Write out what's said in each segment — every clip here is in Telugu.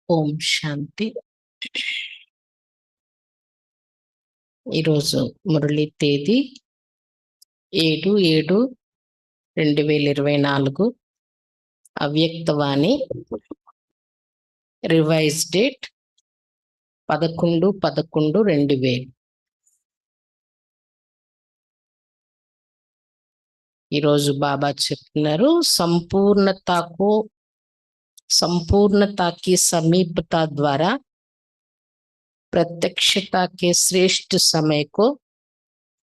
ఓం శాంతి. ఈరోజు మురళి తేదీ 7/7/2024. అవ్యక్తవాణి రివైజ్ డేట్ 11/11/2000. ఈరోజు బాబా చెప్తున్నారు, संपूर्णता की समीपता द्वारा प्रत्यक्षता के श्रेष्ठ समय को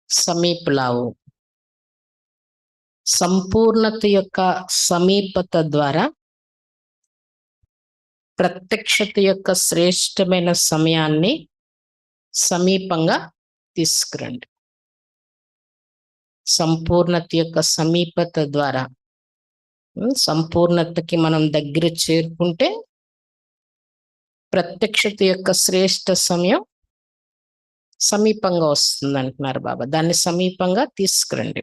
समीप लाओ. సంపూర్ణత యొక్క సమీపత ద్వారా ప్రత్యక్షత యొక్క శ్రేష్టమైన సమయాన్ని సమీపంగా తీసుకురండి. సంపూర్ణత యొక్క సమీపత ద్వారా సంపూర్ణతకి మనం దగ్గర చేరుకుంటే ప్రత్యక్షత యొక్క శ్రేష్ట సమయం సమీపంగా వస్తుంది అంటున్నారు బాబా. దాన్ని సమీపంగా తీసుకురండి.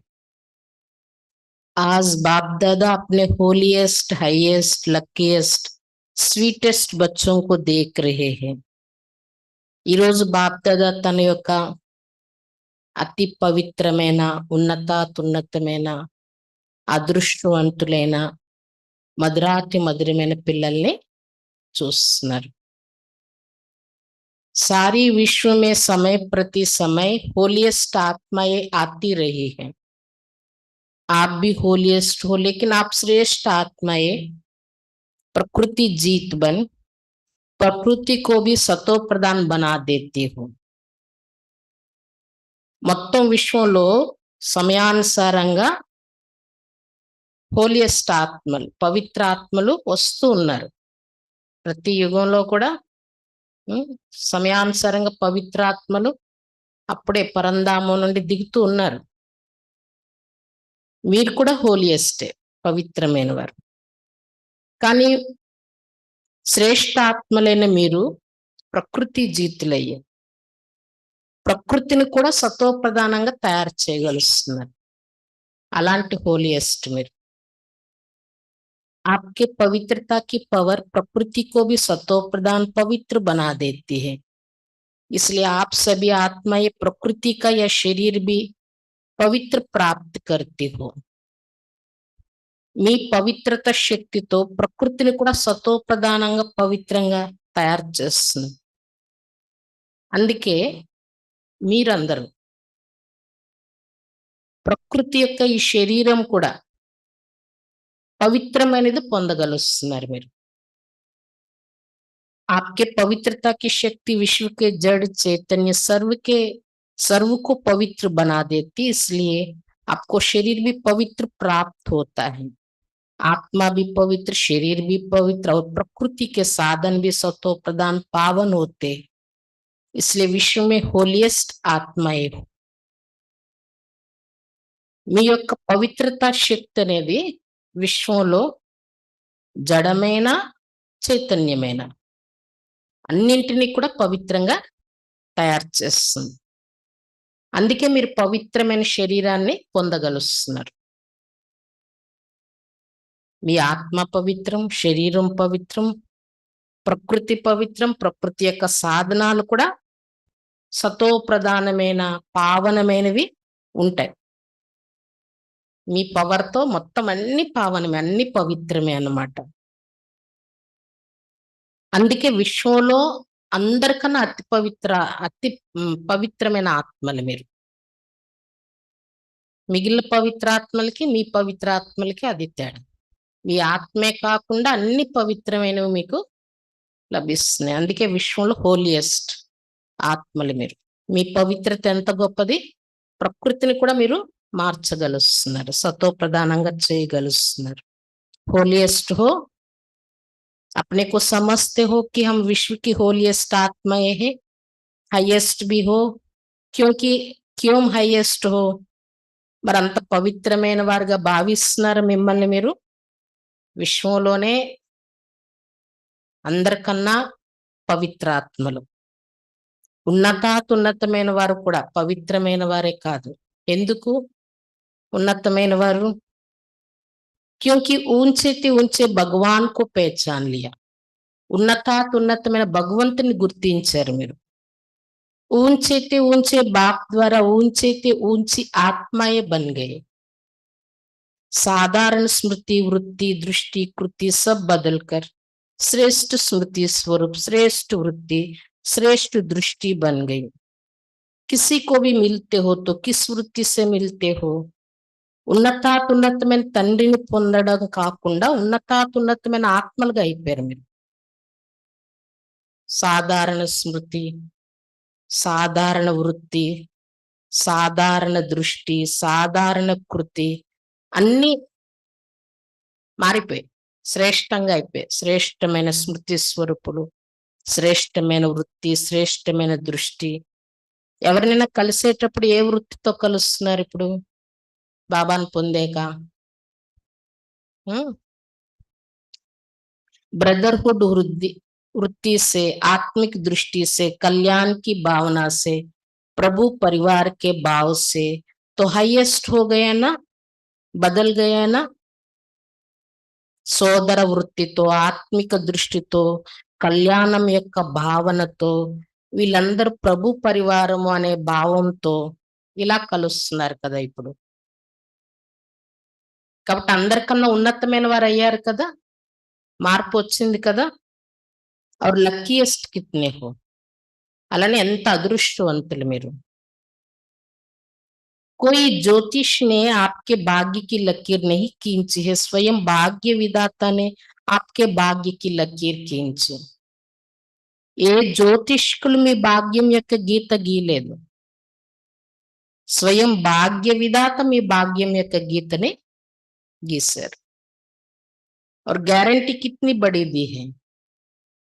आज बाप दादा अपने होलीएस्ट, हाईएस्ट, लकीएस्ट, स्वीटेस्ट बच्चों को देख रहे हैं. ఈరోజు బాప్ దాదా తన యొక్క అతి పవిత్రమైన, ఉన్నతమైన, అదృష్టవంతులైన, మధురాతి మధురమైన పిల్లల్ని చూస్తున్నారు. सारी विश्व में समय प्रति समय होलीएस्ट आत्माएं आती रही है. आप भी होलीएस्ट हो, लेकिन आप श्रेष्ठ आत्माएं प्रकृति जीत बन प्रकृति को भी सतो प्रदान बना देती हो. మొత్తం విశ్వంలో సమయానుసారంగా హోలియస్ట్ ఆత్మలు, పవిత్ర ఆత్మలు వస్తూ ఉన్నారు. ప్రతి యుగంలో కూడా సమయానుసారంగా పవిత్ర ఆత్మలు అప్పుడే పరంధామం నుండి దిగుతూ ఉన్నారు. మీరు కూడా హోలియస్టే, పవిత్రమైన వారు. కానీ శ్రేష్ఠ ఆత్మలైన మీరు ప్రకృతి జీతులయ్యే ప్రకృతిని కూడా సతోప్రధానంగా తయారు చేయగలుస్తున్నారు. అలాంటి హోలియస్ట్ మీరు. आपके पवित्रता की पावर प्रकृति को भी सतो प्रदान पवित्र बना देती है. इसलिए आप सभी आत्माएं प्रकृति का यह शरीर भी पवित्र प्राप्त करती हो. మీ పవిత్రత శక్తితో ప్రకృతిని కూడా సతో ప్రధానంగా పవిత్రంగా తయారు చేస్తుంది. అందుకే మీరందరూ ప్రకృతి యొక్క ఈ శరీరం కూడా పవిత్రమైనది పొందగలుస్తున్నారు మీరు. आपके पवित्रता की शक्ति विश्व के जड़ चैतन्य सर्व को पवित्र बना देती, इसलिए आपको शरीर भी पवित्र प्राप्त होता है. आत्मा भी पवित्र, शरीर भी पवित्र और प्रकृति के साधन भी सतो प्रदान पावन होते. इसलिए विश्व में होलिएस्ट आत्माएं हो. మీ యొక్క పవిత్రతా శక్తి అనేది విశ్వంలో జడమైన, చైతన్యమైన అన్నింటినీ కూడా పవిత్రంగా తయారు చేస్తుంది. అందుకే మీరు పవిత్రమైన శరీరాన్ని పొందగలుస్తున్నారు. మీ ఆత్మ పవిత్రం, శరీరం పవిత్రం, ప్రకృతి పవిత్రం. ప్రకృతి యొక్క సాధనాలు కూడా సతో ప్రధానమైన, పావనమైనవి ఉంటాయి. మీ పవర్తో మొత్తం అన్ని పావనమే, అన్ని పవిత్రమే అన్నమాట. అందుకే విశ్వంలో అందరికన్నా అతి పవిత్రమైన ఆత్మలు మీరు. మిగిలిన పవిత్రాత్మలకి, మీ పవిత్రాత్మలకి అది తేడా. మీ ఆత్మే కాకుండా అన్ని పవిత్రమైనవి మీకు లభిస్తున్నాయి. అందుకే విశ్వంలో హోలియస్ట్ ఆత్మలు మీరు. మీ పవిత్రత ఎంత గొప్పది! ప్రకృతిని కూడా మీరు మార్చగలుస్తున్నారు, సతో ప్రధానంగా చేయగలుస్తున్నారు. होलिएस्ट हो, अपने को समझते हो कि हम विश्व की होलिएस्ट आत्माएं हैं. हाईएस्ट भी हो, क्यों हाईएस्ट हो, మరంత పవిత్రమైన వారుగా భావిస్తున్నారు మిమ్మల్ని మీరు. విశ్వంలోనే అందరికన్నా పవిత్రాత్మలు, ఉన్నతమైన వారు కూడా పవిత్రమైన వారే కాదు. ఎందుకు ఉన్నతమైన వారు? क्योंकि ऊंचे से ऊंचे भगवान को पहचान लिया. ఉన్నతమైన భగవంతుని గుర్తించారు మీరు. ऊंचे ते ऊंचे बाप द्वारा ऊंचे ते ऊंची आत्माएं बन गए। साधारण स्मृति वृत्ति दृष्टि कृति सब बदलकर श्रेष्ठ स्मृति स्वरूप श्रेष्ठ वृत्ति श्रेष्ठ दृष्टि बन गई। किसी को भी मिलते हो तो किस वृत्ति से मिलते हो? ఉన్నతమైన తండ్రిని పొందడం కాకుండా ఉన్నతమైన ఆత్మలుగా అయిపోయారు మీరు. సాధారణ స్మృతి, సాధారణ వృత్తి, సాధారణ దృష్టి, సాధారణ కృతి అన్నీ మారిపోయాయి. శ్రేష్టంగా అయిపోయాయి. శ్రేష్టమైన స్మృతి స్వరూపులు, శ్రేష్టమైన వృత్తి, శ్రేష్టమైన దృష్టి. ఎవరినైనా కలిసేటప్పుడు ఏ వృత్తితో కలుస్తున్నారు ఇప్పుడు? బాబాను పొందేక ब्रदरहुड वृत्ति से आत्मिक दृष्टि से कल्याण की भावना से प्रभु परिवार के भाव से तो हाईएस्ट हो गया ना, बदल गया ना। సోదర వృత్తితో ఆత్మిక దృష్టితో కళ్యాణం యొక్క భావనతో వీళ్ళందరూ ప్రభు పరివారము అనే భావంతో ఇలా కలుస్తున్నారు కదా ఇప్పుడు. కాబట్టి అందరికన్నా ఉన్నతమైన వారు అయ్యారు కదా, మార్పు వచ్చింది కదా. और లక్కీయెస్ట్ కిత్నే హో, అలానే ఎంత అదృష్టవంతులు మీరు. कोई ज्योतिष ने आपके भाग्य की लकीर नहीं खींची है, स्वयं भाग्य विधाता ने आपके भाग्य की लकीर खींची. ఏ జ్యోతిష్కులు మీ భాగ్యం యొక్క గీత గీయలేదు, స్వయం భాగ్య విధాత మీ భాగ్యం యొక్క గీతని గీశారు. और गारंटी कितनी बड़ी दी है,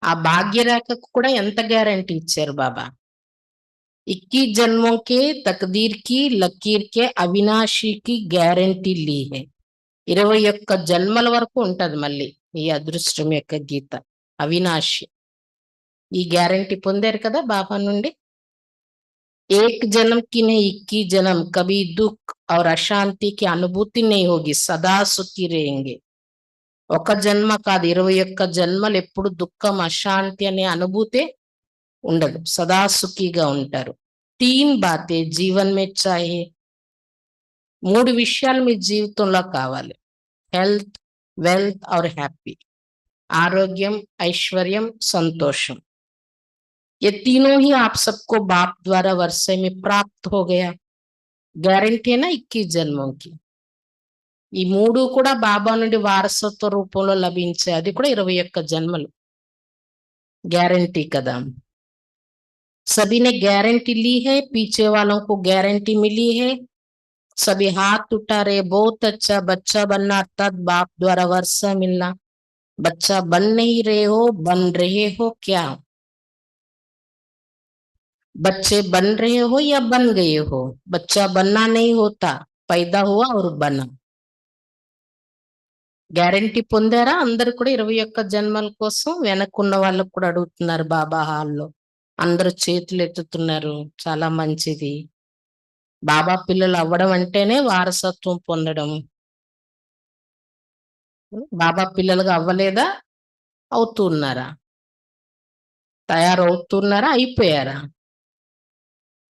ఆ భాగ్య రేఖకు కూడా ఎంత గ్యారంటీ ఇచ్చారు బాబా. 21 जन्मों के तकदीर की लकीर के అవినాశి కి గ్యారంటీ లీ హై. 21 జన్మల వరకు ఉంటది మళ్ళీ ఈ అదృష్టం యొక్క గీత అవినాశి. ఈ గ్యారంటీ పొందారు కదా బాబా నుండి. एक जन्म की नहीं 21 जन्म कभी दुख और अशांति की अनुभूति नहीं होगी, सदा सुखी रहेंगे. ఒక జన్మ కాదు 21 జన్మలు ఎప్పుడు దుఃఖం అశాంతి అనే అనుభూతే ఉండదు, సదా సుఖీగా ఉంటారు. 3 బాతే జీవన్ మే చాహే, 3 విషయాలు మీ జీవితంలో కావాలి. హెల్త్, వెల్త్ और హ్యాపీ, ఆరోగ్యం, ఐశ్వర్యం, సంతోషం. ये तीनों ही आप सबको बाप द्वारा वर्षे में प्राप्त हो गया. గ్యారంటీ है ना 21 జన్మం की. ఈ 3 కూడా బాబా నుండి వారసత్వ రూపంలో లభించే, అది కూడా 21 జన్మలు గ్యారంటీ కదా. सभी ने गारंटी ली है, पीछे वालों को गारंटी मिली है. सभी हाथ उठा रहे, बहुत अच्छा. बच्चा बनना अर्थात बाप द्वारा वर्षा मिलना. बच्चा बन नहीं रहे हो, बन रहे हो क्या? बच्चे बन रहे हो या बन गए हो? बच्चा बनना नहीं होता, पैदा हुआ और बना. గ్యారంటీ పొందారా అందరు కూడా 21 జన్మల కోసం? వెనక్కున్న వాళ్ళకు కూడా అడుగుతున్నారు బాబా హాల్లో, అందరూ చేతులు ఎత్తుతున్నారు. చాలా మంచిది. బాబా పిల్లలు అవ్వడం అంటేనే వారసత్వం పొందడం. బాబా పిల్లలుగా అవ్వలేదా? అవుతున్నారా? తయారవుతున్నారా? అయిపోయారా?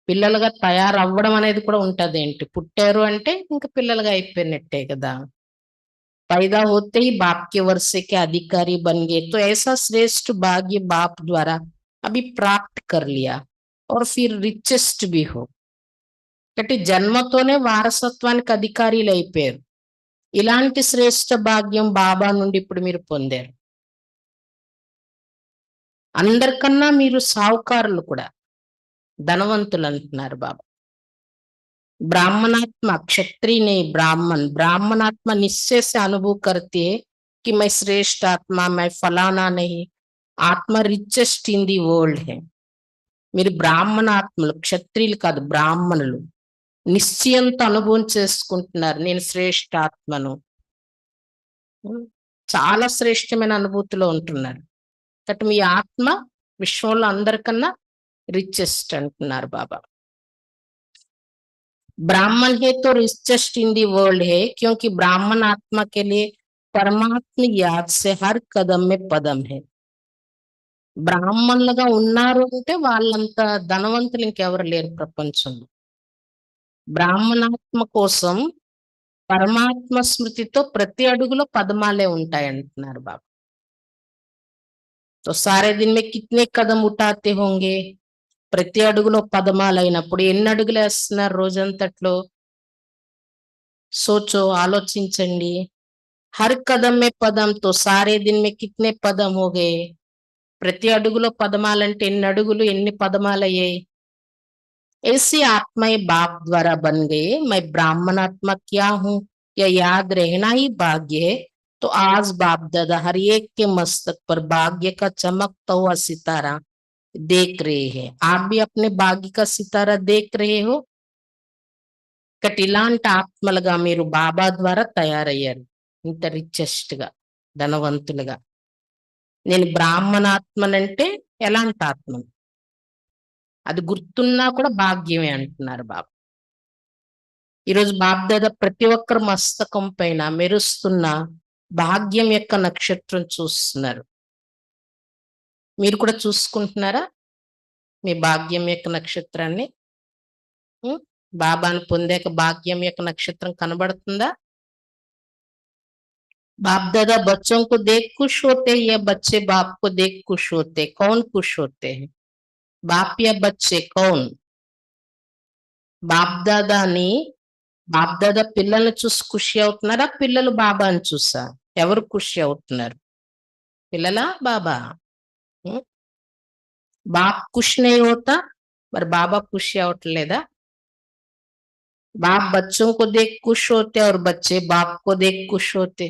పిల్లలుగా తయారవ్వడం అనేది కూడా ఉంటది ఏంటి? పుట్టారు అంటే ఇంకా పిల్లలుగా అయిపోయినట్టే కదా. पैदा होते ही बाप के वर्षे के अधिकारी बन गए, तो ऐसा श्रेष्ठ भाग्य बाप द्वारा अभी प्राप्त कर लिया और फिर रिचेस्ट भी हो. అంటే జన్మతోనే వారసత్వానికి అధికారులు అయిపోయారు. ఇలాంటి శ్రేష్ఠ భాగ్యం బాబా నుండి ఇప్పుడు మీరు పొందారు. అందరికన్నా మీరు సావుకారులు కూడా, ధనవంతులు అంటున్నారు బాబా. ब्राह्मणात्मा क्षत्रिय नहीं ब्राह्मण, ब्राह्मणात्मा निश्चय से अनुभव करती है कि मैं श्रेष्ठ आत्मा, मैं फलाना नहीं. आत्मा रिचेस्ट इन दी वर्ल्ड है. మీరు బ్రాహ్మణాత్మలు, క్షత్రియులు కాదు, బ్రాహ్మణులు. నిశ్చయంతో అనుభవం చేసుకుంటున్నారు, నేను శ్రేష్ఠ ఆత్మను. చాలా శ్రేష్టమైన అనుభూతిలో ఉంటున్నారు. కాబట్టి మీ ఆత్మ విశ్వంలో అందరికన్నా రిచెస్ట్ అంటున్నారు బాబా. ब्राह्मण है तो रिचेस्ट इन दी वर्ल्ड है, क्योंकि ब्राह्मण आत्मा के लिए परमात्मा याद से हर कदम में पदम है. బ్రాహ్మణులుగా ఉన్నారు అంటే వాళ్ళంత ధనవంతులు ఇంకెవరు లేరు ప్రపంచంలో. బ్రాహ్మణాత్మ కోసం పరమాత్మ స్మృతితో ప్రతి అడుగులో పదమాలే ఉంటాయంటున్నారు బాబా. तो सारे दिन में कितने कदम उठाते होंगे? ప్రతి అడుగులో పదమాలైనప్పుడు ఎన్ని అడుగులేస్తున్నారు రోజంతట్లో? సోచో, ఆలోచించండి. హర్ కదం మే పదం తో సారే దిన్ మే కిత్నే పదం హో గయే? ప్రతి అడుగులో పదమాలంటే ఎన్ని అడుగులు, ఎన్ని పదమాలయ్యాయి? ऐसी आत्माएं बाप द्वारा बन गए। मैं ब्राह्मण आत्मा क्या हूँ यह याद रहना ही भाग्य है। तो आज बाप दादा हर एक के मस्तक पर भाग्य का चमकता हुआ सितारा देख रहे हैं। आप भी अपने भाग्य का सितारा देख रहे हो। ఇలాంటి ఆత్మలుగా మీరు బాబా ద్వారా తయారయ్యారు. ఇంత రిచెస్ట్ గా, ధనవంతులుగా. నేను బ్రాహ్మణాత్మనంటే ఎలాంటి ఆత్మ? అది గుర్తున్నా కూడా భాగ్యమే అంటున్నారు బాబా. ఈరోజు బాబ్దాదా ప్రతి ఒక్కరి మస్తకం పైన మెరుస్తున్న భాగ్యం యొక్క నక్షత్రం చూస్తున్నారు. మీరు కూడా చూసుకుంటున్నారా మీ భాగ్యం యొక్క నక్షత్రాన్ని? బాబాను పొందాక భాగ్యం యొక్క నక్షత్రం కనబడుతుందా? बाप दादा बच्चों को देख खुश होते हैं या बच्चे बाप को देख खुश होते हैं? कौन खुश होते हैं, बाप या बच्चे? कौन? బాప్ దాదాని, బాప్ దాదా పిల్లల్ని చూసి ఖుషి అవుతున్నారా, పిల్లలు బాబాని చూసా? ఎవరు ఖుషి అవుతున్నారు, పిల్లలా బాబా? బాప్ ఖుషి नहीं होता, మరి బాబా ఖుషి అవట్లేదా? बाप बच्चों को देख खुश होते और बच्चे बाप को देख खुश होते।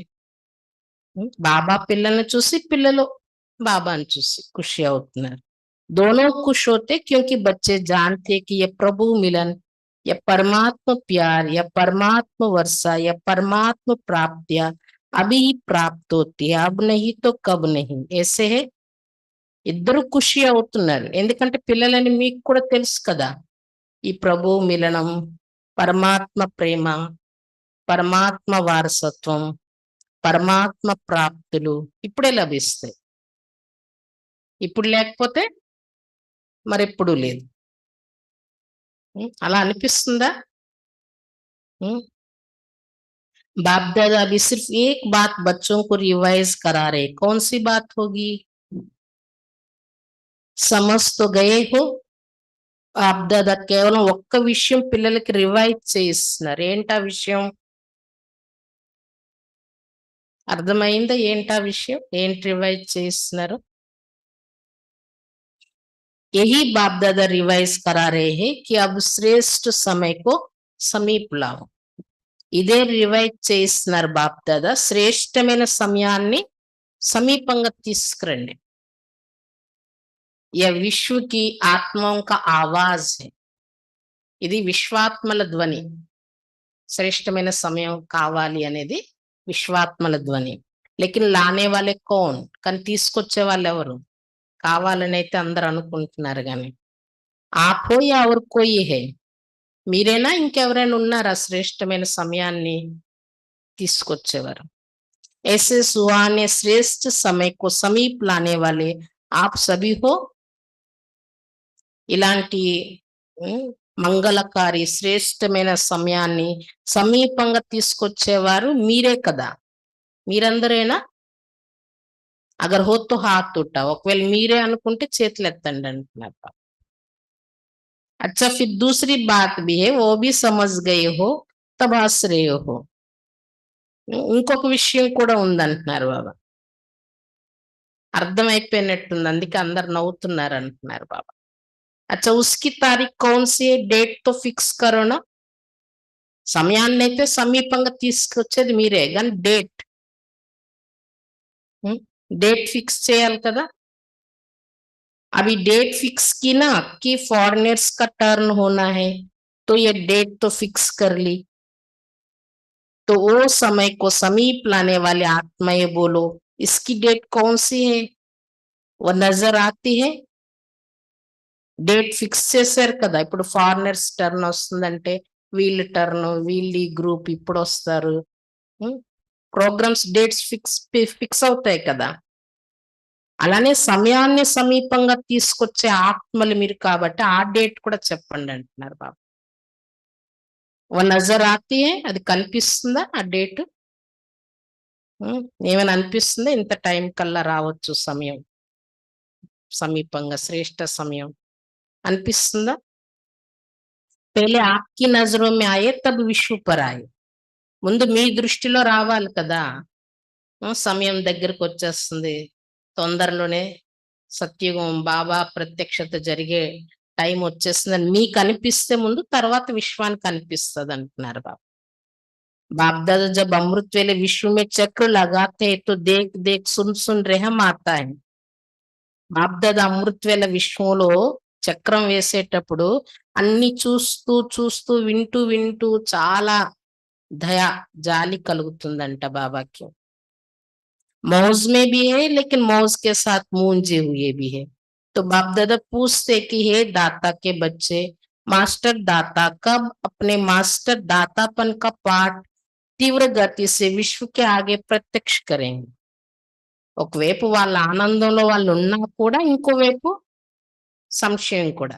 బాబా పిల్లల్ని చూసి పిల్లలు బాబాని చూసి ఖుషి అవుతున్నారు. दोनों खुश होते क्योंकि बच्चे जानते कि ये प्रभु मिलन, या परमात्मा प्यार, या परमात्मा वर्षा, या परमात्मा प्राप्तियां अभी ही प्राप्त होती है, अब नहीं तो कब नहीं। ऐसे है ఇద్దరు ఖుషి అవుతున్నారు. ఎందుకంటే పిల్లలని మీకు కూడా తెలుసు కదా, ఈ ప్రభు మిలనం, పరమాత్మ ప్రేమ, పరమాత్మ వారసత్వం, పరమాత్మ ప్రాప్తులు ఇప్పుడే లభిస్తాయి. ఇప్పుడు లేకపోతే మరెప్పుడు లేదు. అలా అనిపిస్తుందా? बाप दादा अभी सिर्फ एक बात बच्चों को रिवाइज करा रहे, कौन सी बात होगी? समझ तो गए हो? బాప్ దాదా కేవలం ఒక్క విషయం పిల్లలకి రివైజ్ చేయిస్తున్నారు. ఏంటా విషయం? అర్థమైందా ఏంటా విషయం? ఏంటి రివైజ్ చేయిస్తున్నారు? यही बाप दादा रिवाइज करा रहे हैं कि अब श्रेष्ठ समय को समीप लाओ. ఇదే రివైజ్ చేస్తున్నారు బాప్ దాదా, శ్రేష్టమైన సమయాన్ని సమీపంగా తీసుకురండి. యా విశ్వకి ఆత్మం కా ఆవాజ్ హై, ఇది విశ్వాత్మల ధ్వని. శ్రేష్టమైన సమయం కావాలి అనేది విశ్వాత్మల ధ్వని. లేకిన్ లానే వాళ్ళే కౌన్, కానీ తీసుకొచ్చే వాళ్ళు ఎవరు? కావాలని అయితే అందరు అనుకుంటున్నారు కానీ ఆపో యా और कोई है, మీరేనా ఇంకెవరైనా ఉన్నారా శ్రేష్టమైన సమయాన్ని తీసుకొచ్చేవారు? ऐसे सुहाने श्रेष्ठ समय को समीप लाने वाले आप सभी हो. ఇలాంటి మంగళకారి శ్రేష్టమైన సమయాన్ని సమీపంగా తీసుకొచ్చేవారు మీరే కదా, మీరందరేనా? అగర్ హో తో హాత్ ఉఠా, ఒకవేళ మీరే అనుకుంటే చేతులు ఎత్తండి అంటున్నారు. अच्छा फिर दूसरी बात भी है, वो भी समझ गए हो तब हंस रहे हो. ఇంకొక విషయం కూడా ఉందంటున్నారు బాబా. అర్థమైపోయినట్టుంది, అందుకే అందరు నవ్వుతున్నారు అంటున్నారు బాబా. अच्छा उसकी तारीख कौन सी है, डेट तो फिक्स करो ना. సమయాన్ని అయితే సమీపంగా తీసుకొచ్చేది మీరే, కానీ డేట్ ఫిక్స్ చేయాలి కదా. अभी डेट फिक्स की ना कि फॉरेनर्स का टर्न होना है, तो ये डेट तो फिक्स कर ली. तो वो समय को समीप लाने वाले आत्माएं बोलो, इसकी डेट कौन सी है, वो नजर आती है? డేట్ ఫిక్స్ చేశారు కదా. ఇప్పుడు ఫారినర్స్ టర్న్ వస్తుందంటే వీళ్ళ టర్న్, వీళ్ళ గ్రూప్ ఇప్పుడు వస్తారు. ప్రోగ్రామ్స్ డేట్స్ ఫిక్స్ అవుతాయి కదా. అలానే సమయాన్ని సమీపంగా తీసుకొచ్చే ఆత్మలు మీరు కాబట్టి ఆ డేట్ కూడా చెప్పండి అంటున్నారు బాబా. ఓ నజర్ ఆతి హై, అది కనిపిస్తుందా ఆ డేట్? ఏమైనా అనిపిస్తుందా ఇంత టైం కల్లా రావచ్చు సమయం, సమీపంగా శ్రేష్ఠ సమయం అనిపిస్తుందా? పెళ్ళి ఆప్కి నజరో మే ఆయే తబ్ విశ్వ పర్ ఆయే. ముందు మీ దృష్టిలో రావాలి కదా. సమయం దగ్గరకు వచ్చేస్తుంది, తొందరలోనే సత్యుగం బాబా ప్రత్యక్షత జరిగే టైం వచ్చేస్తుందని మీకు అనిపిస్తే ముందు, తర్వాత విశ్వానికి అనిపిస్తుంది అంటున్నారు బాబా. बाप दादा जब अमृत वेले विश्व में चक्र लगाते हैं तो देख देख सुन सुन रहम आता है. బాప్ దాదా అమృత్ వేళ విశ్వంలో చక్రం వేసేటప్పుడు అన్ని చూస్తూ చూస్తూ వింటూ వింటూ చాలా దయ జాలి కలుగుతుందంట బాబాకి. मौज में भी है लेकिन मौज के साथ मूंजे हुए भी है. तो बाप दादा पूछते कि हे दाता के बच्चे, मास्टर दाता कब अपने मास्टर दातापन का पाठ तीव्र गति से विश्व के आगे प्रत्यक्ष करेंगे. ఒకవైపు వాళ్ళ ఆనందంలో వాళ్ళు ఉన్నా కూడా ఇంకోవైపు సంశయం కూడా,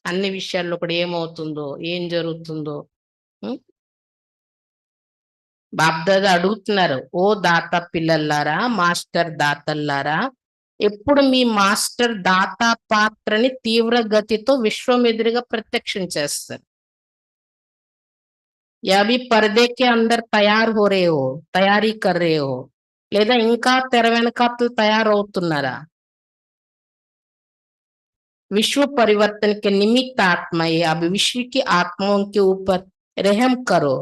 అన్ని విషయాల్లో కూడా ఏమవుతుందో ఏం జరుగుతుందో. బాప్దాదా అడుగుతున్నారు, ఓ దాత పిల్లల్లారా, మాస్టర్ దాతల్లారా, ఎప్పుడు మీ మాస్టర్ దాత పాత్రని తీవ్ర గతితో విశ్వం ఎదురుగా ప్రత్యక్షం చేస్తారు. యాభి పర్దేకే అందరు తయారు హో రే హో, తయారీ కర్ రే హో, లేదా ఇంకా తెర వెనకాతలు తయారవుతున్నారా? विश्व परिवर्तन के निमित्त आत्मा है, अब विश्व की आत्माओं के ऊपर रहम करो.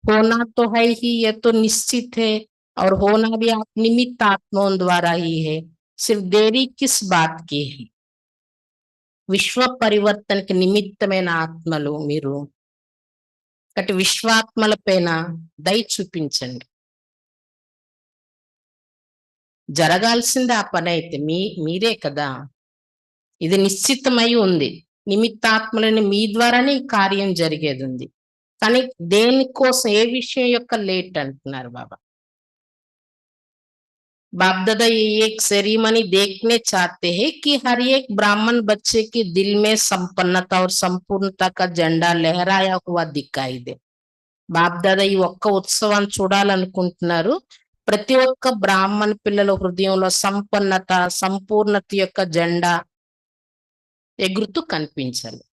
होना तो है ही, ये तो निश्चित है, और होना भी आप निमित्त आत्माओं द्वारा ही है. सिर्फ देरी किस बात की है? విశ్వ పరివర్తనకి నిమిత్తమైన ఆత్మలు మీరు, అటు విశ్వాత్మల పైన దయ చూపించండి. జరగాల్సిందే ఆ పని అయితే మీరే కదా. ఇది నిశ్చితమై ఉంది, నిమిత్తాత్మలని మీ ద్వారానే ఈ కార్యం జరిగేది ఉంది. కానీ దేనికోసం, ఏ విషయం యొక్క లేట్ అంటున్నారు బాబా. बाप दादा ये एक सेरेमनी देखने चाहते हैं कि हर एक ब्राह्मण बच्चे के दिल में संपन्नता और संपूर्णता का झंडा लहराया हुआ दिखाई दे. బాప్ దాదా ఈ ఒక్క ఉత్సవాన్ని చూడాలనుకుంటున్నారు, ప్రతి ఒక్క బ్రాహ్మణ పిల్లల హృదయంలో సంపన్నత, సంపూర్ణత యొక్క జెండా ఎగురుతూ కనిపించాలి.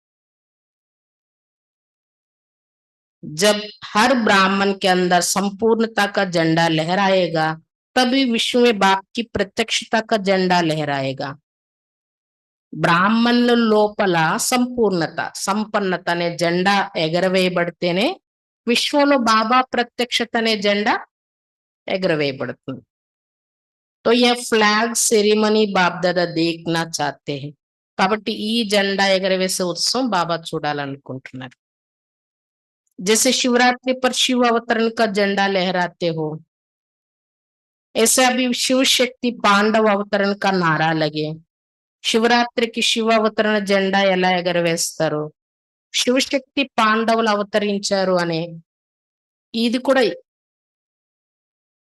जब हर ब्राह्मण के अंदर संपूर्णता का झंडा लहराएगा, तभी विश्व में बाप की प्रत्यक्षता का झंडा लहराएगा. బ్రాహ్మణుల లోపల సంపూర్ణత, సంపన్నత అనే జెండా ఎగరవేయబడితేనే విశ్వంలో బాబా ప్రత్యక్షత అనే జెండా ఎగరవేయబడుతుంది. तो यह फ्लैग सेरेमनी बाप दादा देखना चाहते हैं. కాబట్టి ఈ జెండా ఎగరవేసే ఉత్సవం బాబా చూడాలనుకుంటున్నారు. जैसे शिवरात्रि पर शिव अवतरण का झंडा लहराते हो, ऐसे अभी शिव शक्ति पांडव अवतरण का नारा लगे. శివరాత్రికి శివ అవతరణ జెండా ఎలా ఎగరవేస్తారు? శివశక్తి పాండవులు అవతరించారు అనే ఇది కూడా,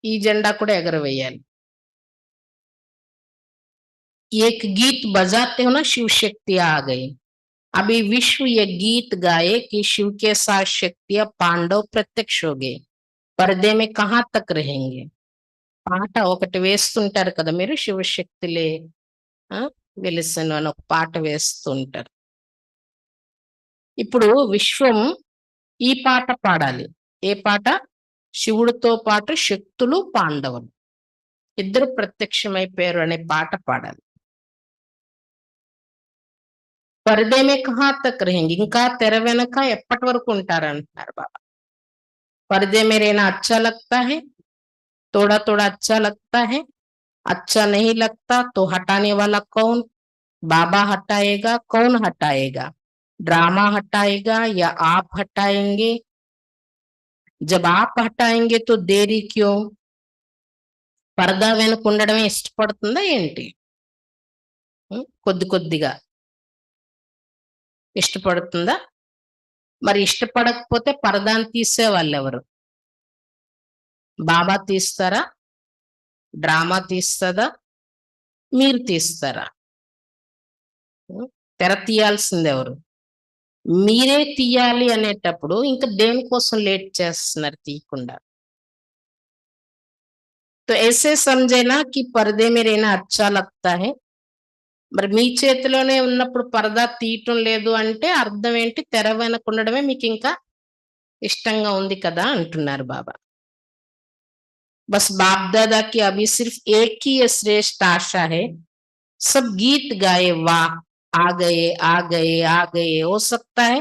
ఈ జెండా కూడా ఎగరవేయాలి. एक गीत बजाते हो ना, शिव शक्ति आ गई. अभी विश्व ये गीत गाए कि शिव के साथ शक्तियां पांडव प्रत्यक्ष हो गए, पर्दे में कहाँ तक रहेंगे. పాట ఒకటి వేస్తుంటారు కదా మీరు, శివశక్తిలే వెలిసను అని ఒక పాట వేస్తుంటారు. ఇప్పుడు విశ్వం ఈ పాట పాడాలి. ఏ పాట? శివుడితో పాటు శక్తులు పాండవులు ఇద్దరు ప్రత్యక్షమైపోయారు అనే పాట పాడాలి. పరదే మే కహా తక్ రహేంగే, ఇంకా తెర వెనక ఎప్పటి వరకు ఉంటారంటున్నారు బాబా. పరదే మే रहना अच्छा लगता है, थोड़ा थोड़ा अच्छा लगता है, अच्छा नहीं लगता तो हटाने वाला कौन? बाबा हटाएगा, कौन हटाएगा? ड्रामा हटाएगा या आप हटाएंगे? जब आप हटाएंगे तो देरी क्यों? పరదా వెనక ఉండడమే ఇష్టపడుతుందా ఏంటి? కొద్ది కొద్దిగా ఇష్టపడుతుందా? మరి ఇష్టపడకపోతే పరదాన్ని తీసే వాళ్ళెవరు? బాబా తీస్తారా? డ్రామా తీస్తుందా? మీరు తీస్తారా? తెర తీయాల్సింది ఎవరు? మీరే తీయాలి అనేటప్పుడు ఇంకా దేనికోసం లేట్ చేస్తున్నారు తీయకుండా? तो ऐसे समझे ना कि पर्दे में रहना अच्छा लगता है. మరి మీ చేతిలోనే ఉన్నప్పుడు పరదా తీయటం లేదు అంటే అర్థం ఏంటి? తెర వెనక ఉండడమే మీకింకా ఇష్టంగా ఉంది కదా అంటున్నారు బాబా. बस बाप दादा की अभी सिर्फ एक ही ये श्रेष्ठ आशा है. सब गीत गाए वाह आ गए आ गए आ गए हो सकता है.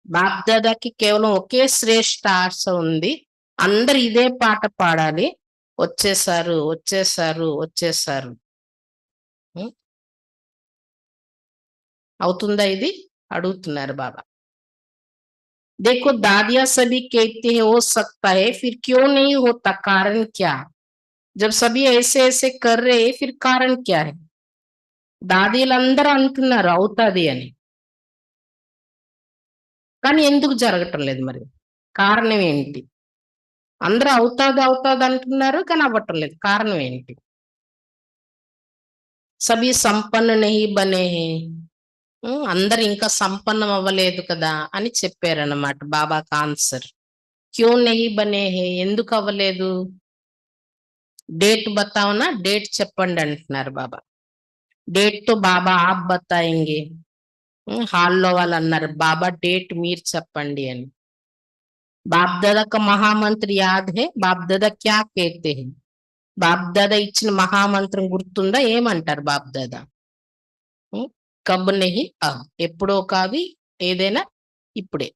బాప్ దాదాకి కేవలం ఒకే శ్రేష్ఠ ఆశ ఉంది. అందరు ఇదే పాట పాడాలి. వచ్చేసారు, వచ్చేసారు, వచ్చేసారు. హ్మ్. అవుతుందా ఇది? అడుగుతున్నారు బాబా. देखो दादिया सभी कहते हैं हो सकता है फिर क्यों नहीं होता कारण क्या? जब सभी ऐसे ऐसे कर रहे हैं फिर कारण क्या है? దాదీలందరూ అంటున్నారు అవుతాది అని. కానీ ఎందుకు జరగటం లేదు మరి? కారణం ఏంటి? అందరూ అవుతాది, అవుతాది అంటున్నారు కానీ అవ్వటం లేదు. కారణం ఏంటి? సభీ సంపన్న నహీ బనే హై. అందరు ఇంకా సంపన్నం అవ్వలేదు కదా అని చెప్పారన్నమాట బాబాకి ఆన్సర్. క్యూ నహీ బనే హై ఎందుకు అవ్వలేదు? డేట్ బతావనా? డేట్ చెప్పండి అంటున్నారు బాబా. డేట్ తో బాబా ఆప్ బతాయింగే. హాల్లో వాళ్ళు అన్నారు బాబా డేట్ మీరు చెప్పండి అని. బాప్ దాదా కా మహామంత్రి యాద్ హై? బాప్ దాదా క్యా కేతే హై? బాప్ దాదా ఇచ్చిన మహామంత్రం గుర్తుందా? ఏమంటారు బాప్ దాదా? కబ్ నహీ అబ్. ఎప్పుడో కాదు ఏదైనా ఇప్పుడే.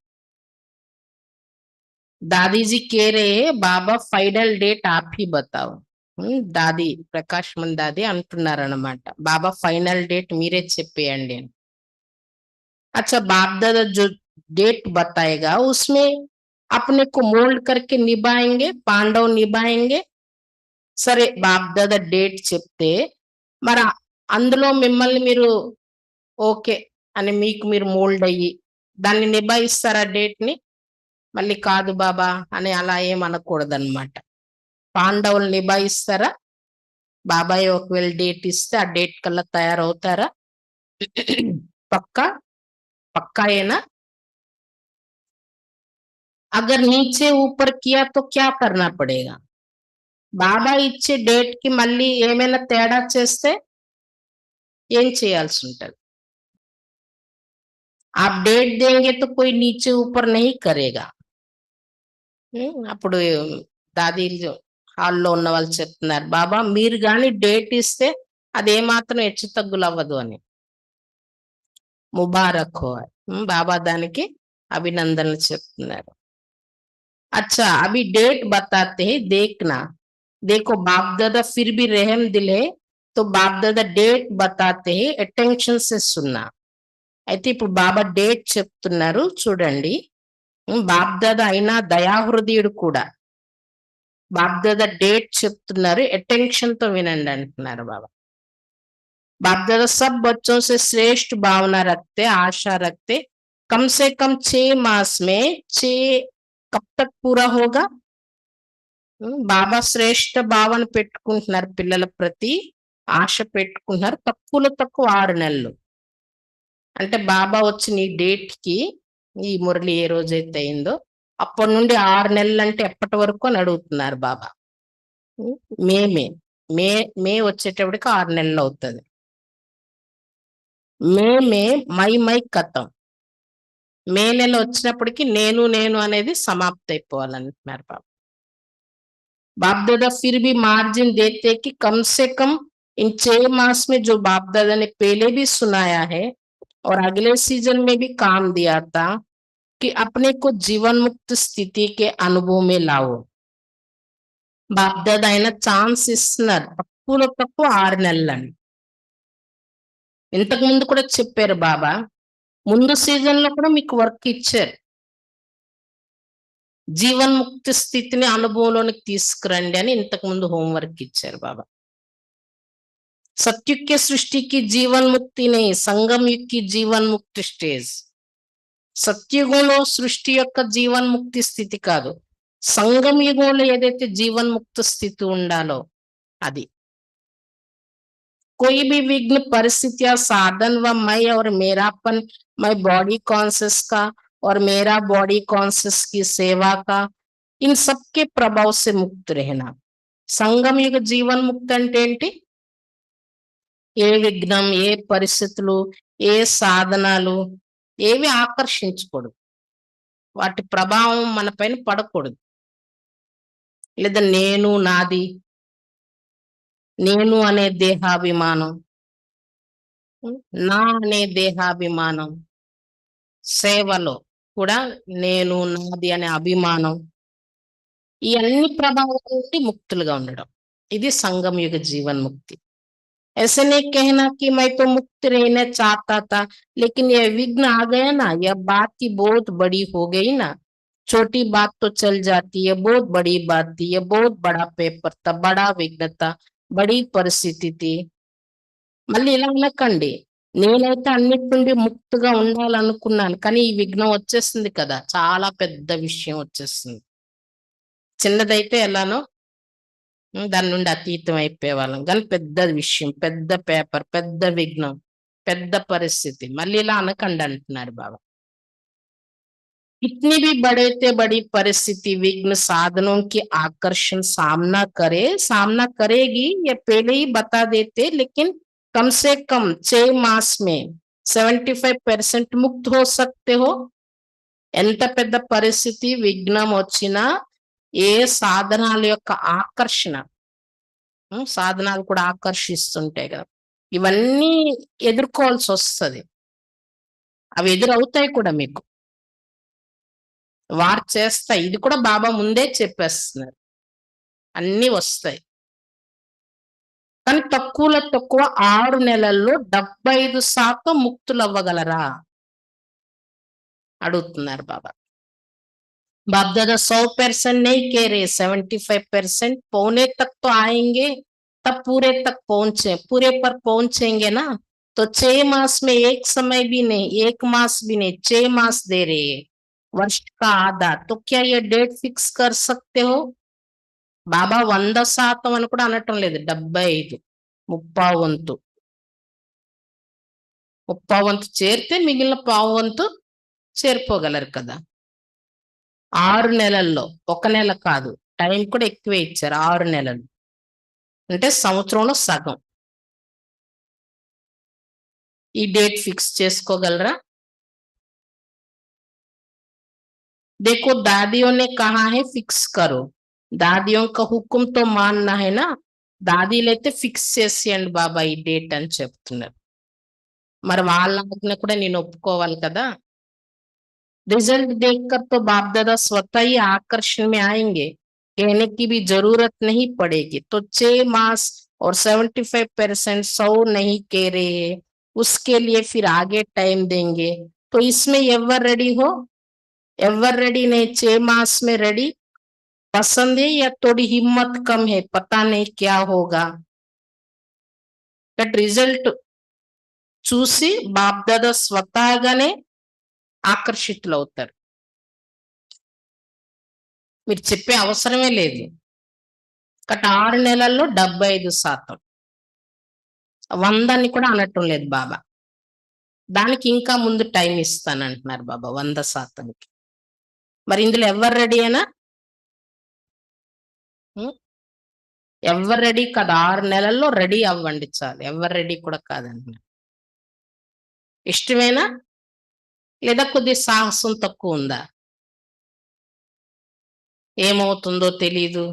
దాదీజీ కే రే బాబా ఫైనల్ డేట్ ఆప్ హీ బతాओ. దాది ప్రకాశమన్ దాది అంటున్నారన్నమాట. బాబా ఫైనల్ డేట్ మీరే చెప్పేయండి అని. अच्छा बाप दादा जो डेट बताएगा उसमें अपने को मोल्ड करके निभाएंगे, पांडव निभाएंगे. సరే బాప్ దాదా డేట్ చెప్తే మరి అందులో మిమ్మల్ని మీరు ఓకే అని మీకు మీరు మోల్డ్ అయ్యి దాన్ని నిభాయిస్తారా డేట్ ని? మళ్ళీ కాదు బాబా అని అలా ఏం అనకూడదన్నమాట. పాండవులు నిభాయిస్తారా? బాబాయ్ ఒకవేళ డేట్ ఇస్తే ఆ డేట్ కల్లా తయారవుతారా? పక్కా పక్కాయేనా? अगर नीचे ऊपर किया तो क्या करना पड़ेगा? బాబా ఇచ్చే డేట్ కి మళ్ళీ ఏమైనా తేడా చేస్తే ఏం చేయాల్సి ఉంటది? आप डेट देंगे तो कोई नीचे ऊपर नहीं करेगा. అప్పుడు దాదీలు హాల్లో ఉన్న వాళ్ళు చెప్తున్నారు బాబా మీరు గాని డేట్ ఇస్తే అదేమాత్రం హెచ్చు తగ్గులు అవ్వదు అని. ముబారక్ హో. బాబా దానికి అభినందనలు చెప్తున్నారు. अच्छा अभी डेट बताते हैं देखना. देखो बाप दादा फिर भी रहम दिल है तो बाप दादा डेट बताते हैं अटेंशन से सुनना. అయితే ఇప్పుడు బాబా డేట్ చెప్తున్నారు చూడండి. బాప్ దాదా అయినా దయాహృదయుడు కూడా. బాప్ దాదా డేట్ చెప్తున్నారు అటెన్షన్ తో వినండి అంటున్నారు బాబా. बाप दादा सब बच्चों से श्रेष्ठ भावना रखते आशा रखते कम से कम 6 मास में 6 कब तक पूरा होगा? బాబా శ్రేష్ఠ భావన పెట్టుకుంటున్నారు పిల్లల ప్రతి ఆశ పెట్టుకుంటున్నారు తక్కువలో తక్కువ 6 నెలలు. అంటే బాబా వచ్చిన ఈ డేట్ కి ఈ మురళి ఏ రోజైతే అయిందో అప్పటి నుండి 6 నెలలు అంటే ఎప్పటి వరకు అని అడుగుతున్నారు బాబా. ఉమ్, మే మే మే మే వచ్చేటప్పటికి 6 నెలలు అవుతుంది. మే మై మై కథం. మే నెల వచ్చినప్పటికి నేను నేను అనేది సమాప్తి అయిపోవాలంటున్నారు బాబా. बाप दादा फिर भी मार्जिन देते कि कम से कम इन 6 मास में जो बाप दादा ने पहले भी सुनाया है और अगले सीजन में भी काम दिया था कि अपने को जीवन मुक्त स्थिति के अनुभव में लाओ. బాప్ దాదా అయినా ఛాన్స్ ఇస్తున్నారు తక్కువలో తక్కువ 6 నెలలని. ఇంతకు ముందు కూడా చెప్పారు బాబా. ముందు సీజన్ లో కూడా మీకు వర్క్ ఇచ్చారు. జీవన్ముక్తి స్థితిని అనుభవంలోనికి తీసుకురండి అని ఇంతకు ముందు హోంవర్క్ ఇచ్చారు బాబా. सत्युग के सृष्टि की जीवन मुक्ति नहीं संगम युग की जीवन मुक्ति स्टेज. సత్యుగంలో సృష్టి యొక్క జీవన్ముక్తి స్థితి కాదు, సంగమ యుగంలో ఏదైతే జీవన్ముక్త స్థితి ఉండాలో అది. कोई भी विघ्न परिस्थिति या साधन व मैं और मेरापन, मैं बॉडी कॉन्शियस का और मेरा बॉडी कॉन्शियस की सेवा का, इन सब के ప్రభాव से मुक्त रहना. సంగం యుగ జీవన్ ముక్తి అంటే ఏంటి? ఏ విఘ్నం, ఏ పరిస్థితులు, ఏ సాధనాలు ఏవి ఆకర్షించకూడదు. వాటి ప్రభావం మన పైన పడకూడదు. లేదా నేను, నాది, నేను అనే దేహాభిమానం, నా అనే దేహాభిమానం, సేవలో కూడా నేను, నాది అనే అభిమానం, ఈ అన్ని ప్రభావాల నుండి ముక్తులుగా ఉండడం. ఇది సంగం యుగ జీవన్ ముక్తి. ऐसे नहीं कहना कि मैं तो मुक्त रहना चाहता था, लेकिन ये विघ्न आ गया ना, यह बात ही बहुत बड़ी हो गई ना. छोटी बात तो चल जाती है, बहुत बड़ी बात थी, ये बहुत बड़ा पेपर था, बड़ा विघ्न था, बड़ी परिस्थिति थी. మళ్ళీ ఇలా అనకండి. నేనైతే అన్నిటి నుండి ముక్తగా ఉండాలనుకున్నాను. కానీ ఈ విఘ్నం వచ్చేసింది కదా! చాలా పెద్ద విషయం వచ్చేసింది. చిన్నదైతే ఎలానో దాని నుండి అతీతం అయిపోయేవాళ్ళం. కానీ పెద్ద విషయం, పెద్ద పేపర్, పెద్ద విఘ్నం, పెద్ద పరిస్థితి. మళ్ళీ ఇలా అనకండి అంటున్నారు బాబా. कितनी भी बड़े से बड़ी परिस्थिति विघ्न साधनों की आकर्षण सामना करेगी, ये पहले ही बता देते. लेकिन कम से कम 6 मास में 75% मुक्त हो सकते हो. ఎంత పెద్ద పరిస్థితి విఘ్నం వచ్చినా ఏ సాధనాల యొక్క ఆకర్షణ, సాధనాలు కూడా ఆకర్షిస్తుంటాయి కదా, ఇవన్నీ ఎదుర్కోవాల్సి వస్తది. అవి ఎదురవుతాయి కూడా మీకు. వారు చేస్తాయి. ఇది కూడా బాబా ముందే చెప్పేస్తున్నారు. అన్నీ వస్తాయి. కానీ తక్కువలో తక్కువ 6 నెలల్లో 75% ముక్తులవ్వగలరా? అడుగుతున్నారు బాబా. बाप दादा 100% नहीं कह रहे, 75% पौने तक तो आएंगे, तब पूरे तक पहुंचे, पूरे पर पहुंचेंगे ना. तो 6 मास में एक समय भी नहीं, 1 मास भी नहीं, 6 मास दे रहे हैं, वर्ष का आधा. तो क्या ये डेट फिक्स कर सकते हो? బాబా 100% అని కూడా అనటం లేదు, 75, ముప్పావంతు. ముప్పావంతు చేరితే మిగిలిన పావంతు చేరిపోగలరు కదా. 6 నెలల్లో, 1 నెల కాదు, టైం కూడా ఎక్కువే ఇచ్చారు. 6 నెలలు అంటే సంవత్సరంలో సగం. ఈ డేట్ ఫిక్స్ చేసుకోగలరా? देखो दादियों ने कहा है फिक्स करो, दादियों का हुक्म तो मानना है ना. దాదీలైతే ఫిక్స్ చేసేయండి బాబా ఈ డేట్ అని చెప్తున్నారు. మరి వాళ్ళ ఆజ్ఞ కూడా నేను ఒప్పుకోవాలి కదా. रिजल्ट देखकर तो बाप दादा स्वतः ही आकर्षण में आएंगे, कहने की भी जरूरत नहीं पड़ेगी. तो 6 मास और 75% 100 नहीं कह रहे हैं, उसके लिए फिर आगे टाइम देंगे. तो इसमें एवर रेडी हो, एवर रेडी नहीं, 6 मास में रेडी. पसंद है या थोड़ी हिम्मत कम है, पता नहीं क्या होगा. बट रिजल्ट చూసి బాప్ దాదా స్వతహాగానే ఆకర్షితులవుతారు. మీరు చెప్పే అవసరమే లేదు. కాబట్టి 6 నెలల్లో 75%, 100 అని కూడా అనటం లేదు బాబా. దానికి ఇంకా ముందు టైం ఇస్తానంటున్నారు బాబా 100%కి. మరి ఇందులో ఎవరు రెడీ అయినా? ఎవరు రెడీ కాదు, 6 నెలల్లో రెడీ అవ్వండి చాలు. ఎవరు రెడీ కూడా కాదంటున్నారు. ఇష్టమేనా లేదా కొద్ది సాహసం తక్కువ ఉందా? ఏమవుతుందో తెలీదు,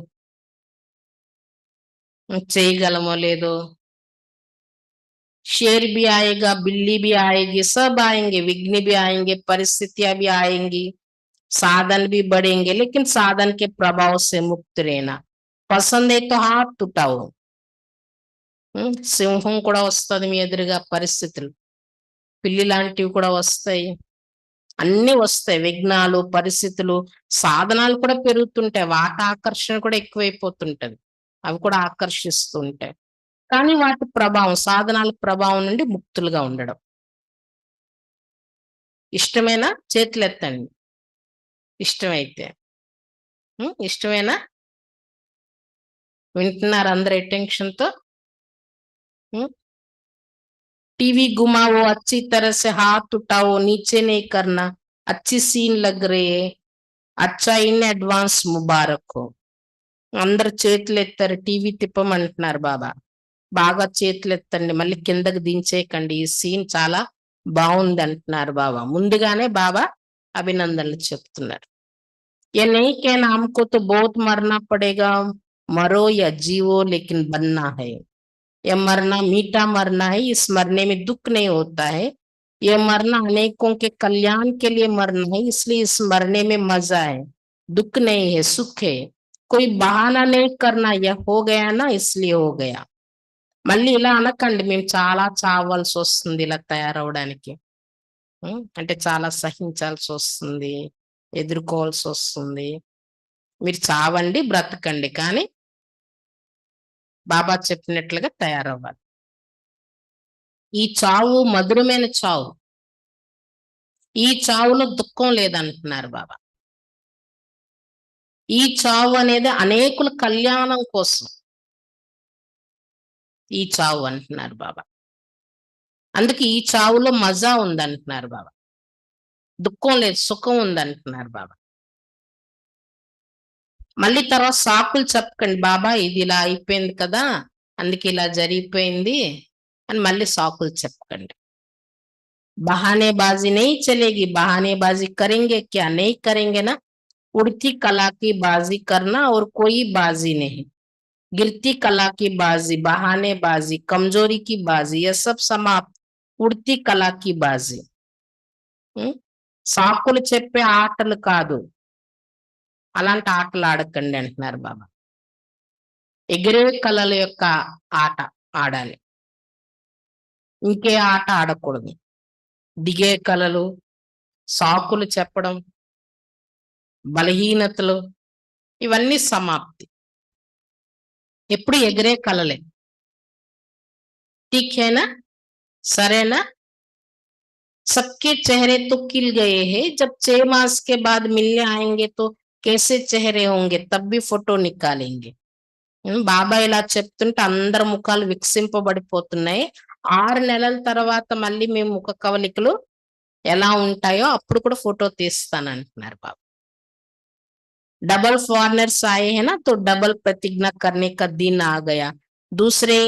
చేయగలమో లేదో. शेर भी आएगा, बिल्ली भी आएगी, सब आएंगे, विघ्न भी आएंगे, परिस्थितियां भी आएंगी, साधन भी बढ़ेंगे, लेकिन साधन के प्रभाव से मुक्त रहना. पसंद है तो हाथ उठाओ. సింహం కూడా వస్తుంది మీ ఎదురుగా, పరిస్థితులు, పిల్లి లాంటివి కూడా వస్తాయి, అన్ని వస్తాయి. విఘ్నాలు, పరిస్థితులు, సాధనాలు కూడా పెరుగుతుంటాయి. వాటి ఆకర్షణ కూడా ఎక్కువైపోతుంటది, అవి కూడా ఆకర్షిస్తుంటాయి. కానీ వాటి ప్రభావం, సాధనాల ప్రభావం నుండి ముక్తులుగా ఉండడం. ఇష్టమేనా? చేతులు ఎత్తండి ఇష్టమైతే. ఇష్టమేనా? వింటున్నారు అందరు అటెన్షన్తో? टीवी घुमाओ, अच्छी तरह से हाथ उठाओ, नीचे नहीं करना, अच्छी सीन लग रही है, अच्छा इन एडवांस मुबारक हो. అందరు చేతులు ఎత్తారు, టీవీ తిప్పమంటున్నారు బాబా. బాగా చేతులు ఎత్తండి, మళ్ళీ కిందకి దించేయకండి, ఈ సీన్ చాలా బాగుంది అంటున్నారు బాబా. ముందుగానే బాబా అభినందనలు చెప్తున్నారు. ये नहीं कहना हमको तो बहुत मरना पड़ेगा, मरो या जीवो लेकिन बनना है. ये मरना मीठा मरना है, इस मरने में दुख नहीं होता है. ये मरना अनेकों के कल्याण के लिए मरना है, इसलिए इस मरने में मजा है, दुख नहीं है, सुख है. कोई बहाना नहीं करना, यह हो गया ना इसलिए हो गया. మళ్ళీ ఇలా అనకండి, మేము చాలా చావాల్సి వస్తుంది ఇలా తయారవడానికి. అంటే చాలా సహించాల్సి వస్తుంది, ఎదుర్కోవాల్సి వస్తుంది. మీరు చావండి, బ్రతకండి, కానీ బాబా చెప్పినట్లుగా తయారవ్వాలి. ఈ చావు మధురమైన చావు, ఈ చావులో దుఃఖం లేదంటున్నారు బాబా. ఈ చావు అనేది అనేకుల కళ్యాణం కోసం ఈ చావు అంటున్నారు బాబా. అందుకే ఈ చావులో మజా ఉందంటున్నారు బాబా. దుఃఖం లేదు, సుఖం ఉందంటున్నారు బాబా. మళ్ళీ తర్వాత సాకులు చెప్పకండి, బాబా ఇది ఇలా అయిపోయింది కదా, అందుకే ఇలా జరిగిపోయింది అని మళ్ళీ సాకులు చెప్పకండి. बहानेबाजी नहीं चलेगी, बहानेबाजी करेंगे क्या, नहीं करेंगे ना. उड़ती कला की बाजी करना और कोई बाजी नहीं, गिरती कला की बाजी, बहानेबाजी, कमजोरी की बाजी, यह सब समाप्त. उड़ती कला की बाजी. సాకులు చెప్పే ఆటలు కాదు, అలాంటి ఆటలు ఆడకండి అంటున్నారు బాబా. ఎగిరే కళల యొక్క ఆట ఆడాలి, ఇంకే ఆట ఆడకూడదు. దిగే కళలు, సాకులు చెప్పడం, బలహీనతలు, ఇవన్నీ సమాప్తి. ఎప్పుడు ఎగిరే కళలే. ఠీకేనా, సరేనా. सबके चेहरे तो खिल गए हैं, जब 6 मास के बाद मिलने आएंगे तो कैसे चेहरे होंगे, तब भी फोटो निकालेंगे. బాబా ఇలా చెప్తుంటే అందరి ముఖాలు వికసింపబడిపోతున్నాయి. 6 నెలల తర్వాత మళ్ళీ మేము ముఖ కవలికలు ఎలా ఉంటాయో అప్పుడు కూడా ఫోటో తీస్తానంటున్నారు బాబా. डबल फॉरेनर्स आए हैं ना, तो डबल प्रतिज्ञा करने का दिन आ गया. दूसरे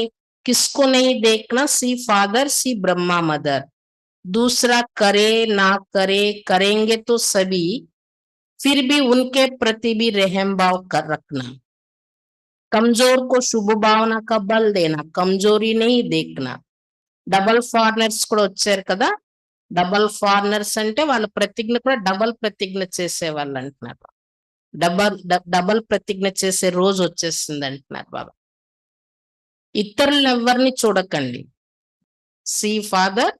किसको नहीं देखना, सी फादर सी ब्रह्मा मदर. दूसरा करे ना करे, करेंगे तो सभी, फिर भी उनके प्रति भी रहम भाव कर रखना. कमजोर को शुभ भावना का बल देना, कमजोरी नहीं देखना. డబల్ ఫారినర్స్ కూడా వచ్చారు కదా, డబల్ ఫారినర్స్ అంటే వాళ్ళ ప్రతిజ్ఞ కూడా డబల్ ప్రతిజ్ఞ చేసే వాళ్ళు అంటున్నారు. డబల్ ప్రతిజ్ఞ చేసే రోజు వచ్చేస్తుంది అంటున్నారు బాబా. ఇతరులను ఎవరిని చూడకండి. సి ఫాదర్